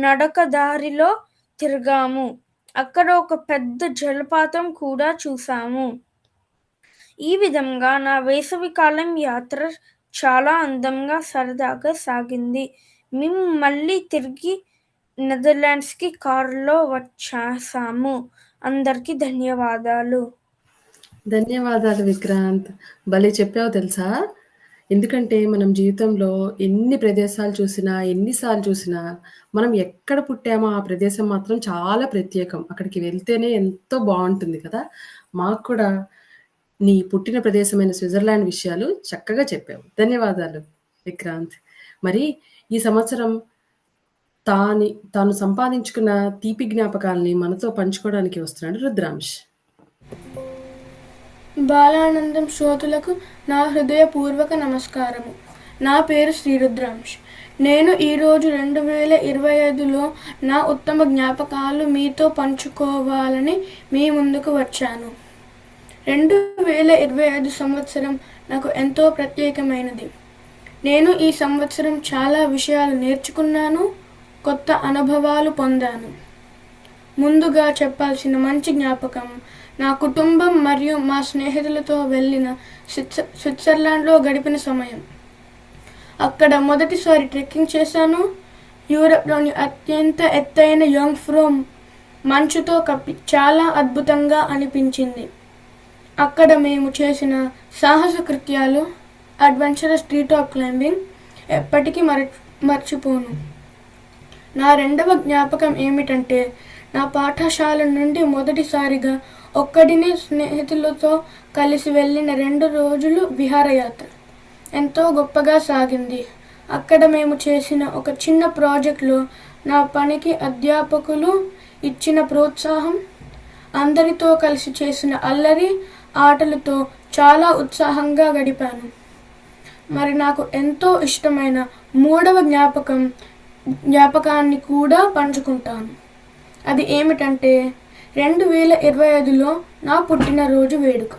నడకదారిలో తిరిగాము. అక్కడ ఒక పెద్ద జలపాతం కూడా చూసాము. ఈ విధంగా నా వేసవికాలం యాత్ర చాలా అందంగా, సరదాగా సాగింది. మేము మళ్ళీ తిరిగి నెదర్లాండ్స్కి కారులో వచ్చేసాము. అందరికీ ధన్యవాదాలు. ధన్యవాదాలు విక్రాంత్. భలే చెప్పావు తెలుసా? ఎందుకంటే మనం జీవితంలో ఎన్ని ప్రదేశాలు చూసినా, ఎన్నిసార్లు చూసినా, మనం ఎక్కడ పుట్టామో ఆ ప్రదేశం మాత్రం చాలా ప్రత్యేకం. అక్కడికి వెళ్తేనే ఎంతో బావుంటుంది కదా! మాకు కూడా నీ పుట్టిన ప్రదేశమైన స్విట్జర్లాండ్ విషయాలు చక్కగా చెప్పావు. ధన్యవాదాలు విక్రాంత్. మరి ఈ సంవత్సరం తాను సంపాదించుకున్న తీపి జ్ఞాపకాల్ని మనతో పంచుకోవడానికి వస్తున్నాడు రుద్రాంశ్. బాలానందం శ్రోతలకు నా హృదయపూర్వక నమస్కారము. నా పేరు శ్రీ రుద్రాంశ్. నేను ఈరోజు 2025లో నా ఉత్తమ జ్ఞాపకాలు మీతో పంచుకోవాలని మీ ముందుకు వచ్చాను. 2025 సంవత్సరం నాకు ఎంతో ప్రత్యేకమైనది. నేను ఈ సంవత్సరం చాలా విషయాలు నేర్చుకున్నాను, కొత్త అనుభవాలు పొందాను. ముందుగా చెప్పాల్సిన మంచి జ్ఞాపకం నా కుటుంబం మరియు మా స్నేహితులతో వెళ్ళిన స్విట్జర్లాండ్లో గడిపిన సమయం. అక్కడ మొదటిసారి ట్రెక్కింగ్ చేశాను. యూరప్లోని అత్యంత ఎత్తైన యాంగ్ఫ్రో మంచుతో కప్పి చాలా అద్భుతంగా అనిపించింది. అక్కడ మేము చేసిన సాహస కృత్యాలు, అడ్వెంచరస్ ట్రీ టాప్ క్లైంబింగ్ ఎప్పటికీ మర్చిపోను. నా రెండవ జ్ఞాపకం ఏమిటంటే నా పాఠశాల నుండి మొదటిసారిగా ఒక్కడిని స్నేహితులతో కలిసి వెళ్ళిన 2 రోజులు విహారయాత్ర ఎంతో గొప్పగా సాగింది. అక్కడ మేము చేసిన ఒక చిన్న ప్రాజెక్టులో నా పనికి అధ్యాపకులు ఇచ్చిన ప్రోత్సాహం, అందరితో కలిసి చేసిన అల్లరి ఆటలతో చాలా ఉత్సాహంగా గడిపాను. మరి నాకు ఎంతో ఇష్టమైన 3వ జ్ఞాపకాన్ని కూడా పంచుకుంటాను. అది ఏమిటంటే 2025లో నా పుట్టినరోజు వేడుక.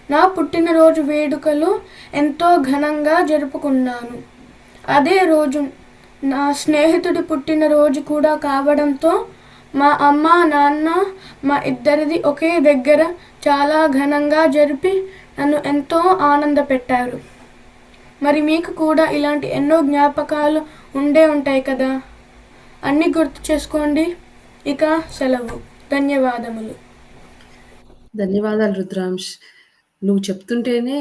నా పుట్టినరోజు వేడుకలు ఎంతో ఘనంగా జరుపుకున్నాను. అదే రోజు నా స్నేహితుడి పుట్టినరోజు కూడా కావడంతో మా అమ్మ నాన్న మా ఇద్దరిది ఒకే దగ్గర చాలా ఘనంగా జరిపి నన్ను ఎంతో ఆనందపెట్టారు. మరి మీకు కూడా ఇలాంటి ఎన్నో జ్ఞాపకాలు ఉండే ఉంటాయి కదా. అన్నీ గుర్తు చేసుకోండి. ఇక సెలవు. ధన్యవాదములు. ధన్యవాదాలు రుద్రాంశ్. నువ్వు చెప్తుంటేనే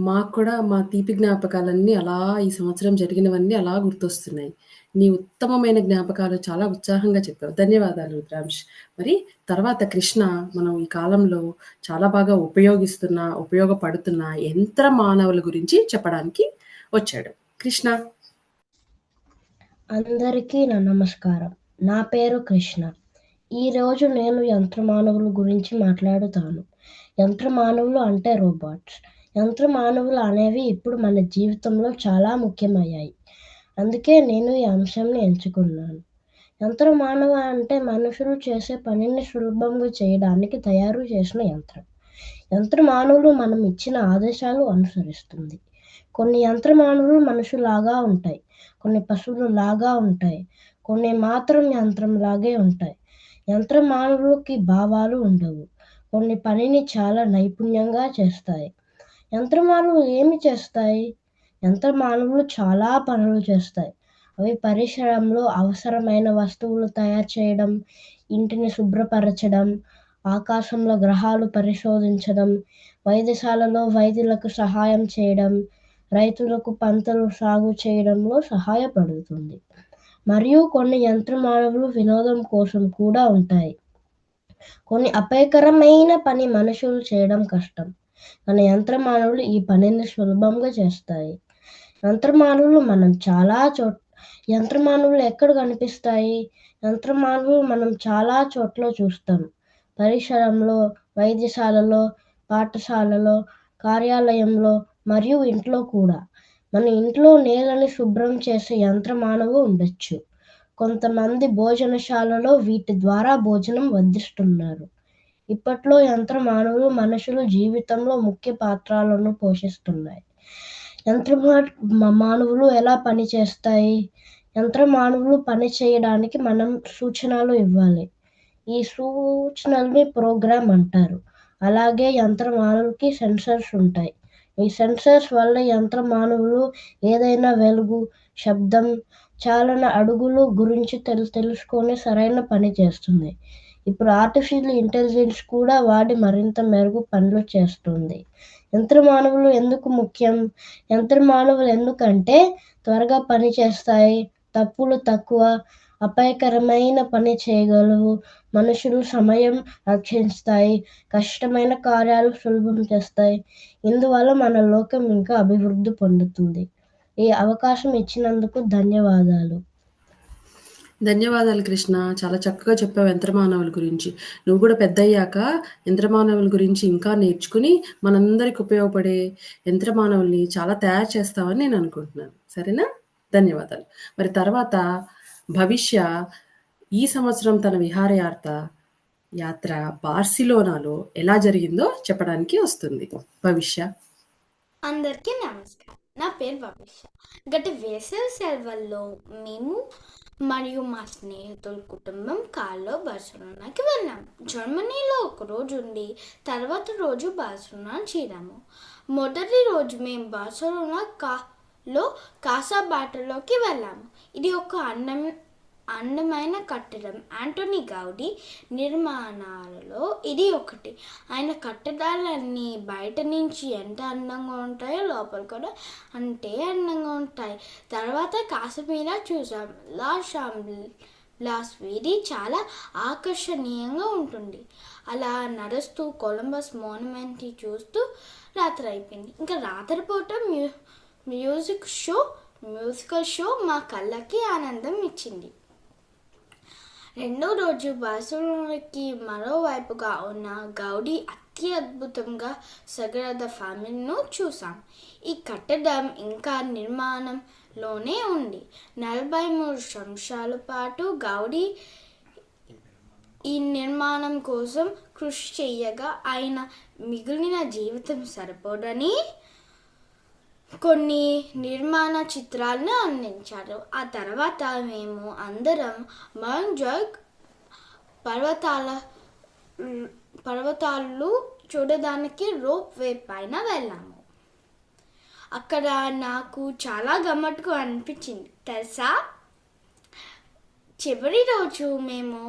మాకు కూడా మా తీపి జ్ఞాపకాలన్నీ అలా ఈ సంవత్సరం జరిగినవన్నీ అలా గుర్తొస్తున్నాయి. నీ ఉత్తమమైన జ్ఞాపకాలు చాలా ఉత్సాహంగా చెప్పావు. ధన్యవాదాలు రుద్రాంశ్. మరి తర్వాత కృష్ణ మనం ఈ కాలంలో చాలా బాగా ఉపయోగపడుతున్న యంత్ర మానవుల గురించి చెప్పడానికి వచ్చాడు. కృష్ణ. అందరికీ నా నమస్కారం. నా పేరు కృష్ణ. ఈరోజు నేను యంత్రమానవుల గురించి మాట్లాడుతాను. యంత్రమానవులు అంటే రోబోట్స్. యంత్రమానవులు అనేవి ఇప్పుడు మన జీవితంలో చాలా ముఖ్యమయ్యాయి. అందుకే నేను ఈ అంశాన్ని ఎంచుకున్నాను. యంత్రమానవ అంటే మనుషులు చేసే పనిని సులభంగా చేయడానికి తయారు చేసిన యంత్రం. యంత్రమానవులు మనం ఇచ్చిన ఆదేశాలు అనుసరిస్తుంది. కొన్ని యంత్రమానవులు మనుషులాగా ఉంటాయి, కొన్ని పశువులు లాగా ఉంటాయి, కొన్ని మాత్రం యంత్రంలాగే ఉంటాయి. యంత్రమానవులకి భావాలు ఉండవు. కొన్ని పనిని చాలా నైపుణ్యంగా చేస్తాయి. యంత్రమానవులు ఏమి చేస్తాయి? యంత్రమానవులు చాలా పనులు చేస్తాయి. అవి పరిసరంలో అవసరమైన వస్తువులు తయారు చేయడం, ఇంటిని శుభ్రపరచడం, ఆకాశంలో గ్రహాలు పరిశోధించడం, వైద్యశాలలో వైద్యులకు సహాయం చేయడం, రైతులకు పంటలు సాగు చేయడంలో సహాయపడుతుంది. మరియు కొన్ని యంత్రమానవులు వినోదం కోసం కూడా ఉంటాయి. కొన్ని అపాయకరమైన పని మనుషులు చేయడం కష్టం, కానీ యంత్రమానవులు ఈ పనిని సులభంగా చేస్తాయి. యంత్రమానవులు ఎక్కడ కనిపిస్తాయి? యంత్రమానవులు మనం చాలా చోట్ల చూస్తాం. పరిసరంలో, వైద్యశాలలో, పాఠశాలలో, కార్యాలయంలో మరియు ఇంట్లో కూడా. మన ఇంట్లో నేలని శుభ్రం చేసే యంత్రమానవు ఉండొచ్చు. కొంతమంది భోజనశాలలో వీటి ద్వారా భోజనం వడ్డిస్తున్నారు. ఇప్పట్లో యంత్రమానవులు మనుషుల జీవితంలో ముఖ్య పాత్రలను పోషిస్తున్నాయి. యంత్రమానవులు ఎలా పనిచేస్తాయి? యంత్రమానవులు పని చేయడానికి మనం సూచనలు ఇవ్వాలి. ఈ సూచనల్ని ప్రోగ్రామ్ అంటారు. అలాగే యంత్రమానవులకి సెన్సర్స్ ఉంటాయి. ఈ సెన్సర్స్ వల్ల యంత్రమానవులు ఏదైనా వెలుగు, శబ్దం, చాలన అడుగులు గురించి తెలుసుకొని సరైన పని చేస్తుంది. ఇప్పుడు ఆర్టిఫిషియల్ ఇంటెలిజెన్స్ కూడా వాడి మరింత మెరుగు పనులు చేస్తుంది. యంత్రమానవులు ఎందుకు ముఖ్యం? యంత్రమానవులు ఎందుకంటే త్వరగా పని చేస్తాయి, తప్పులు తక్కువ, అపాయకరమైన పని చేయగలవు, మనుషులు సమయం రక్షిస్తాయి, కష్టమైన కార్యాలు సులభం చేస్తాయి. ఇందువల్ల మన లోకం ఇంకా అభివృద్ధి పొందుతుంది. ఈ అవకాశం ఇచ్చినందుకు ధన్యవాదాలు. ధన్యవాదాలు కృష్ణ. చాలా చక్కగా చెప్పావు యంత్రమానవుల గురించి. నువ్వు కూడా పెద్దయ్యాక యంత్రమానవుల గురించి ఇంకా నేర్చుకుని మనందరికి ఉపయోగపడే యంత్రమానవుల్ని చాలా తయారు చేస్తావని నేను అనుకుంటున్నాను. సరేనా? ధన్యవాదాలు. మరి తర్వాత భవిష్య ఈ సంవత్సరం తన విహారయాత్ర బార్సిలోనాలో ఎలా జరిగిందో చెప్పడానికి వస్తుంది. భవిష్య. అందరికీ నమస్కారం. నా పేరు భవిష్య. గత వేసవి సెలవుల్లో మేము మరియు మా స్నేహితుల కుటుంబం కార్లో బార్సిలోనాకి వెళ్ళాము. జర్మనీలో ఒక రోజు ఉండి తర్వాత రోజు బార్సిలోనా చేరాము. మొదటి రోజు మేము బార్సిలోనాలో కాసాబాటలోకి వెళ్ళాము. ఇది ఒక అందమైన కట్టడం. ఆంటోనీ గౌడీ నిర్మాణాలలో ఇది ఒకటి. ఆయన కట్టడాలన్నీ బయట నుంచి ఎంత అందంగా ఉంటాయో లోపల కూడా అంతే అందంగా ఉంటాయి. తర్వాత కాశ్మీరా చూసాం. లా షాంబ్లాస్ వీధి చాలా ఆకర్షణీయంగా ఉంటుంది. అలా నడుస్తూ కొలంబస్ మాన్యుమెంట్ చూస్తూ రాత్రి అయిపోయింది. ఇంకా రాత్రిపూట మ్యూజికల్ షో మా కళ్ళకి ఆనందం ఇచ్చింది. రెండో రోజు బార్సిలోనాకి మరోవైపుగా ఉన్న గౌడీ అద్భుతంగా సగరద ఫ్యామిలీను చూసాం. ఈ కట్టడం ఇంకా నిర్మాణంలోనే ఉంది. 43 సంవత్సరాల పాటు గౌడీ ఈ నిర్మాణం కోసం కృషి చేయగా ఆయన మిగిలిన జీవితం సరిపోదని కొన్ని నిర్మాణ చిత్రాలను అందించారు. ఆ తర్వాత మేము అందరం మౌంట్ పర్వతాలు చూడడానికి రోప్ వే పైన వెళ్ళాము. అక్కడ నాకు చాలా గమ్మత్తుగా అనిపించింది తెలుసా. చివరి రోజు మేము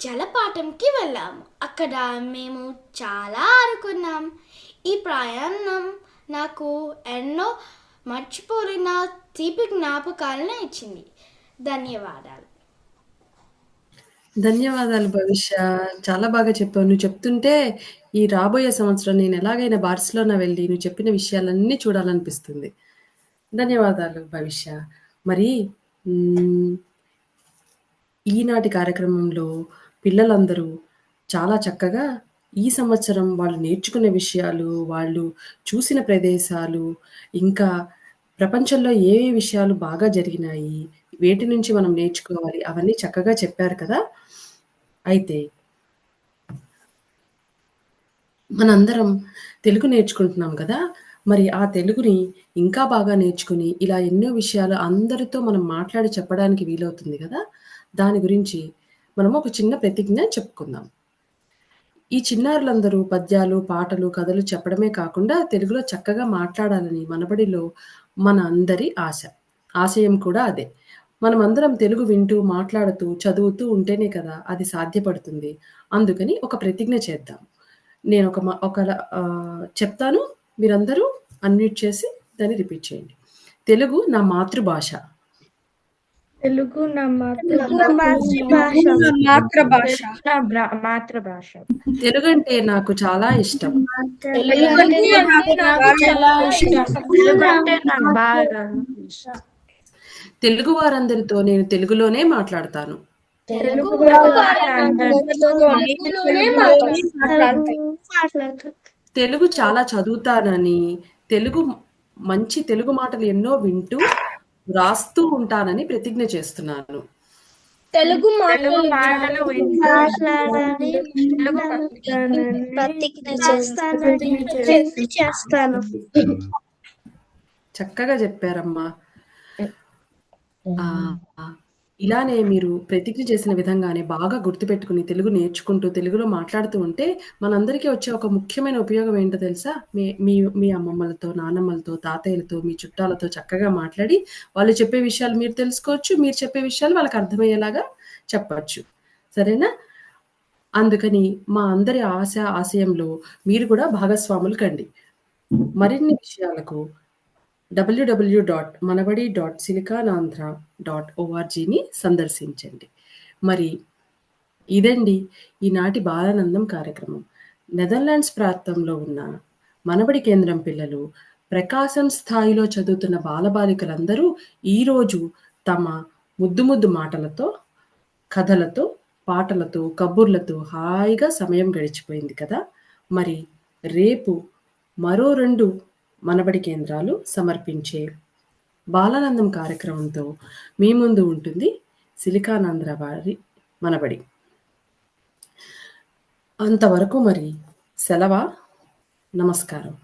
జలపాతంకి వెళ్ళాము. అక్కడ మేము చాలా ఆడుకున్నాం. ఈ ప్రయాణం నాకు ఎన్నో మర్చిపోలేని తీపి జ్ఞాపకాలను ఇచ్చింది. ధన్యవాదాలు భవిష్య. చాలా బాగా చెప్పావు. నువ్వు చెప్తుంటే ఈ రాబోయే సంవత్సరం నేను ఎలాగైనా బార్సిలోనా వెళ్ళి నువ్వు చెప్పిన విషయాలన్నీ చూడాలనిపిస్తుంది. ధన్యవాదాలు భవిష్య. మరి ఈనాటి కార్యక్రమంలో పిల్లలందరూ చాలా చక్కగా ఈ సంవత్సరం వాళ్ళు నేర్చుకునే విషయాలు, వాళ్ళు చూసిన ప్రదేశాలు, ఇంకా ప్రపంచంలో ఏ విషయాలు బాగా జరిగినాయి, వేటి నుంచి మనం నేర్చుకోవాలి, అవన్నీ చక్కగా చెప్పారు కదా. అయితే మనందరం తెలుగు నేర్చుకుంటున్నాం కదా. మరి ఆ తెలుగుని ఇంకా బాగా నేర్చుకుని ఇలా ఎన్నో విషయాలు అందరితో మనం మాట్లాడి చెప్పడానికి వీలవుతుంది కదా. దాని గురించి మనం ఒక చిన్న ప్రతిజ్ఞ చెప్పుకుందాం. ఈ చిన్నారులందరూ పద్యాలు, పాటలు, కథలు చెప్పడమే కాకుండా తెలుగులో చక్కగా మాట్లాడాలని మనబడిలో మన అందరి ఆశయం కూడా అదే. మనమందరం తెలుగు వింటూ, మాట్లాడుతూ, చదువుతూ ఉంటేనే కదా అది సాధ్యపడుతుంది. అందుకని ఒక ప్రతిజ్ఞ చేద్దాం. నేను చెప్తాను, మీరందరూ అన్మ్యూట్ చేసి దాన్ని రిపీట్ చేయండి. తెలుగు నా మాతృభాష. తెలుగు నా మాతృభాష. తెలుగు అంటే నాకు చాలా ఇష్టం. తెలుగు వారందరితో నేను తెలుగులోనే మాట్లాడతాను. తెలుగు చాలా చదువుతానని, మంచి తెలుగు మాటలు ఎన్నో వింటూ రాస్తూ ఉంటానని ప్రతిజ్ఞ చేస్తున్నాను. తెలుగు మాటలు చేస్తాను. చక్కగా చెప్పారమ్మా. ఇలానే మీరు ప్రతిజ్ఞ చేసిన విధంగానే బాగా గుర్తుపెట్టుకుని తెలుగు నేర్చుకుంటూ తెలుగులో మాట్లాడుతూ ఉంటే మనందరికీ వచ్చే ఒక ముఖ్యమైన ఉపయోగం ఏంటో తెలుసా. మీ అమ్మమ్మలతో, నాన్నమ్మలతో, తాతయ్యలతో, మీ చుట్టాలతో చక్కగా మాట్లాడి వాళ్ళు చెప్పే విషయాలు మీరు తెలుసుకోవచ్చు. మీరు చెప్పే విషయాలు వాళ్ళకి అర్థమయ్యేలాగా చెప్పచ్చు. సరేనా? అందుకని మా అందరి ఆశయంలో మీరు కూడా భాగస్వాములు కండి. మరిన్ని విషయాలకు www.manabadi.silicanandhra.org సందర్శించండి. మరి ఇదండి ఈనాటి బాలానందం కార్యక్రమం. నెదర్లాండ్స్ ప్రాంతంలో ఉన్న మనబడి కేంద్రం పిల్లలు, ప్రకాశం స్థాయిలో చదువుతున్న బాలబాలికలందరూ ఈరోజు తమ ముద్దు మాటలతో, కథలతో, పాటలతో, కబుర్లతో హాయిగా సమయం గడిచిపోయింది కదా. మరి రేపు మరో 2 మనబడి కేంద్రాలు సమర్పించే బాలానందం కార్యక్రమంతో మీ ముందు ఉంటుంది సిలికానాంధ్ర వారి మనబడి. అంతవరకు మరి సెలవా. నమస్కారం.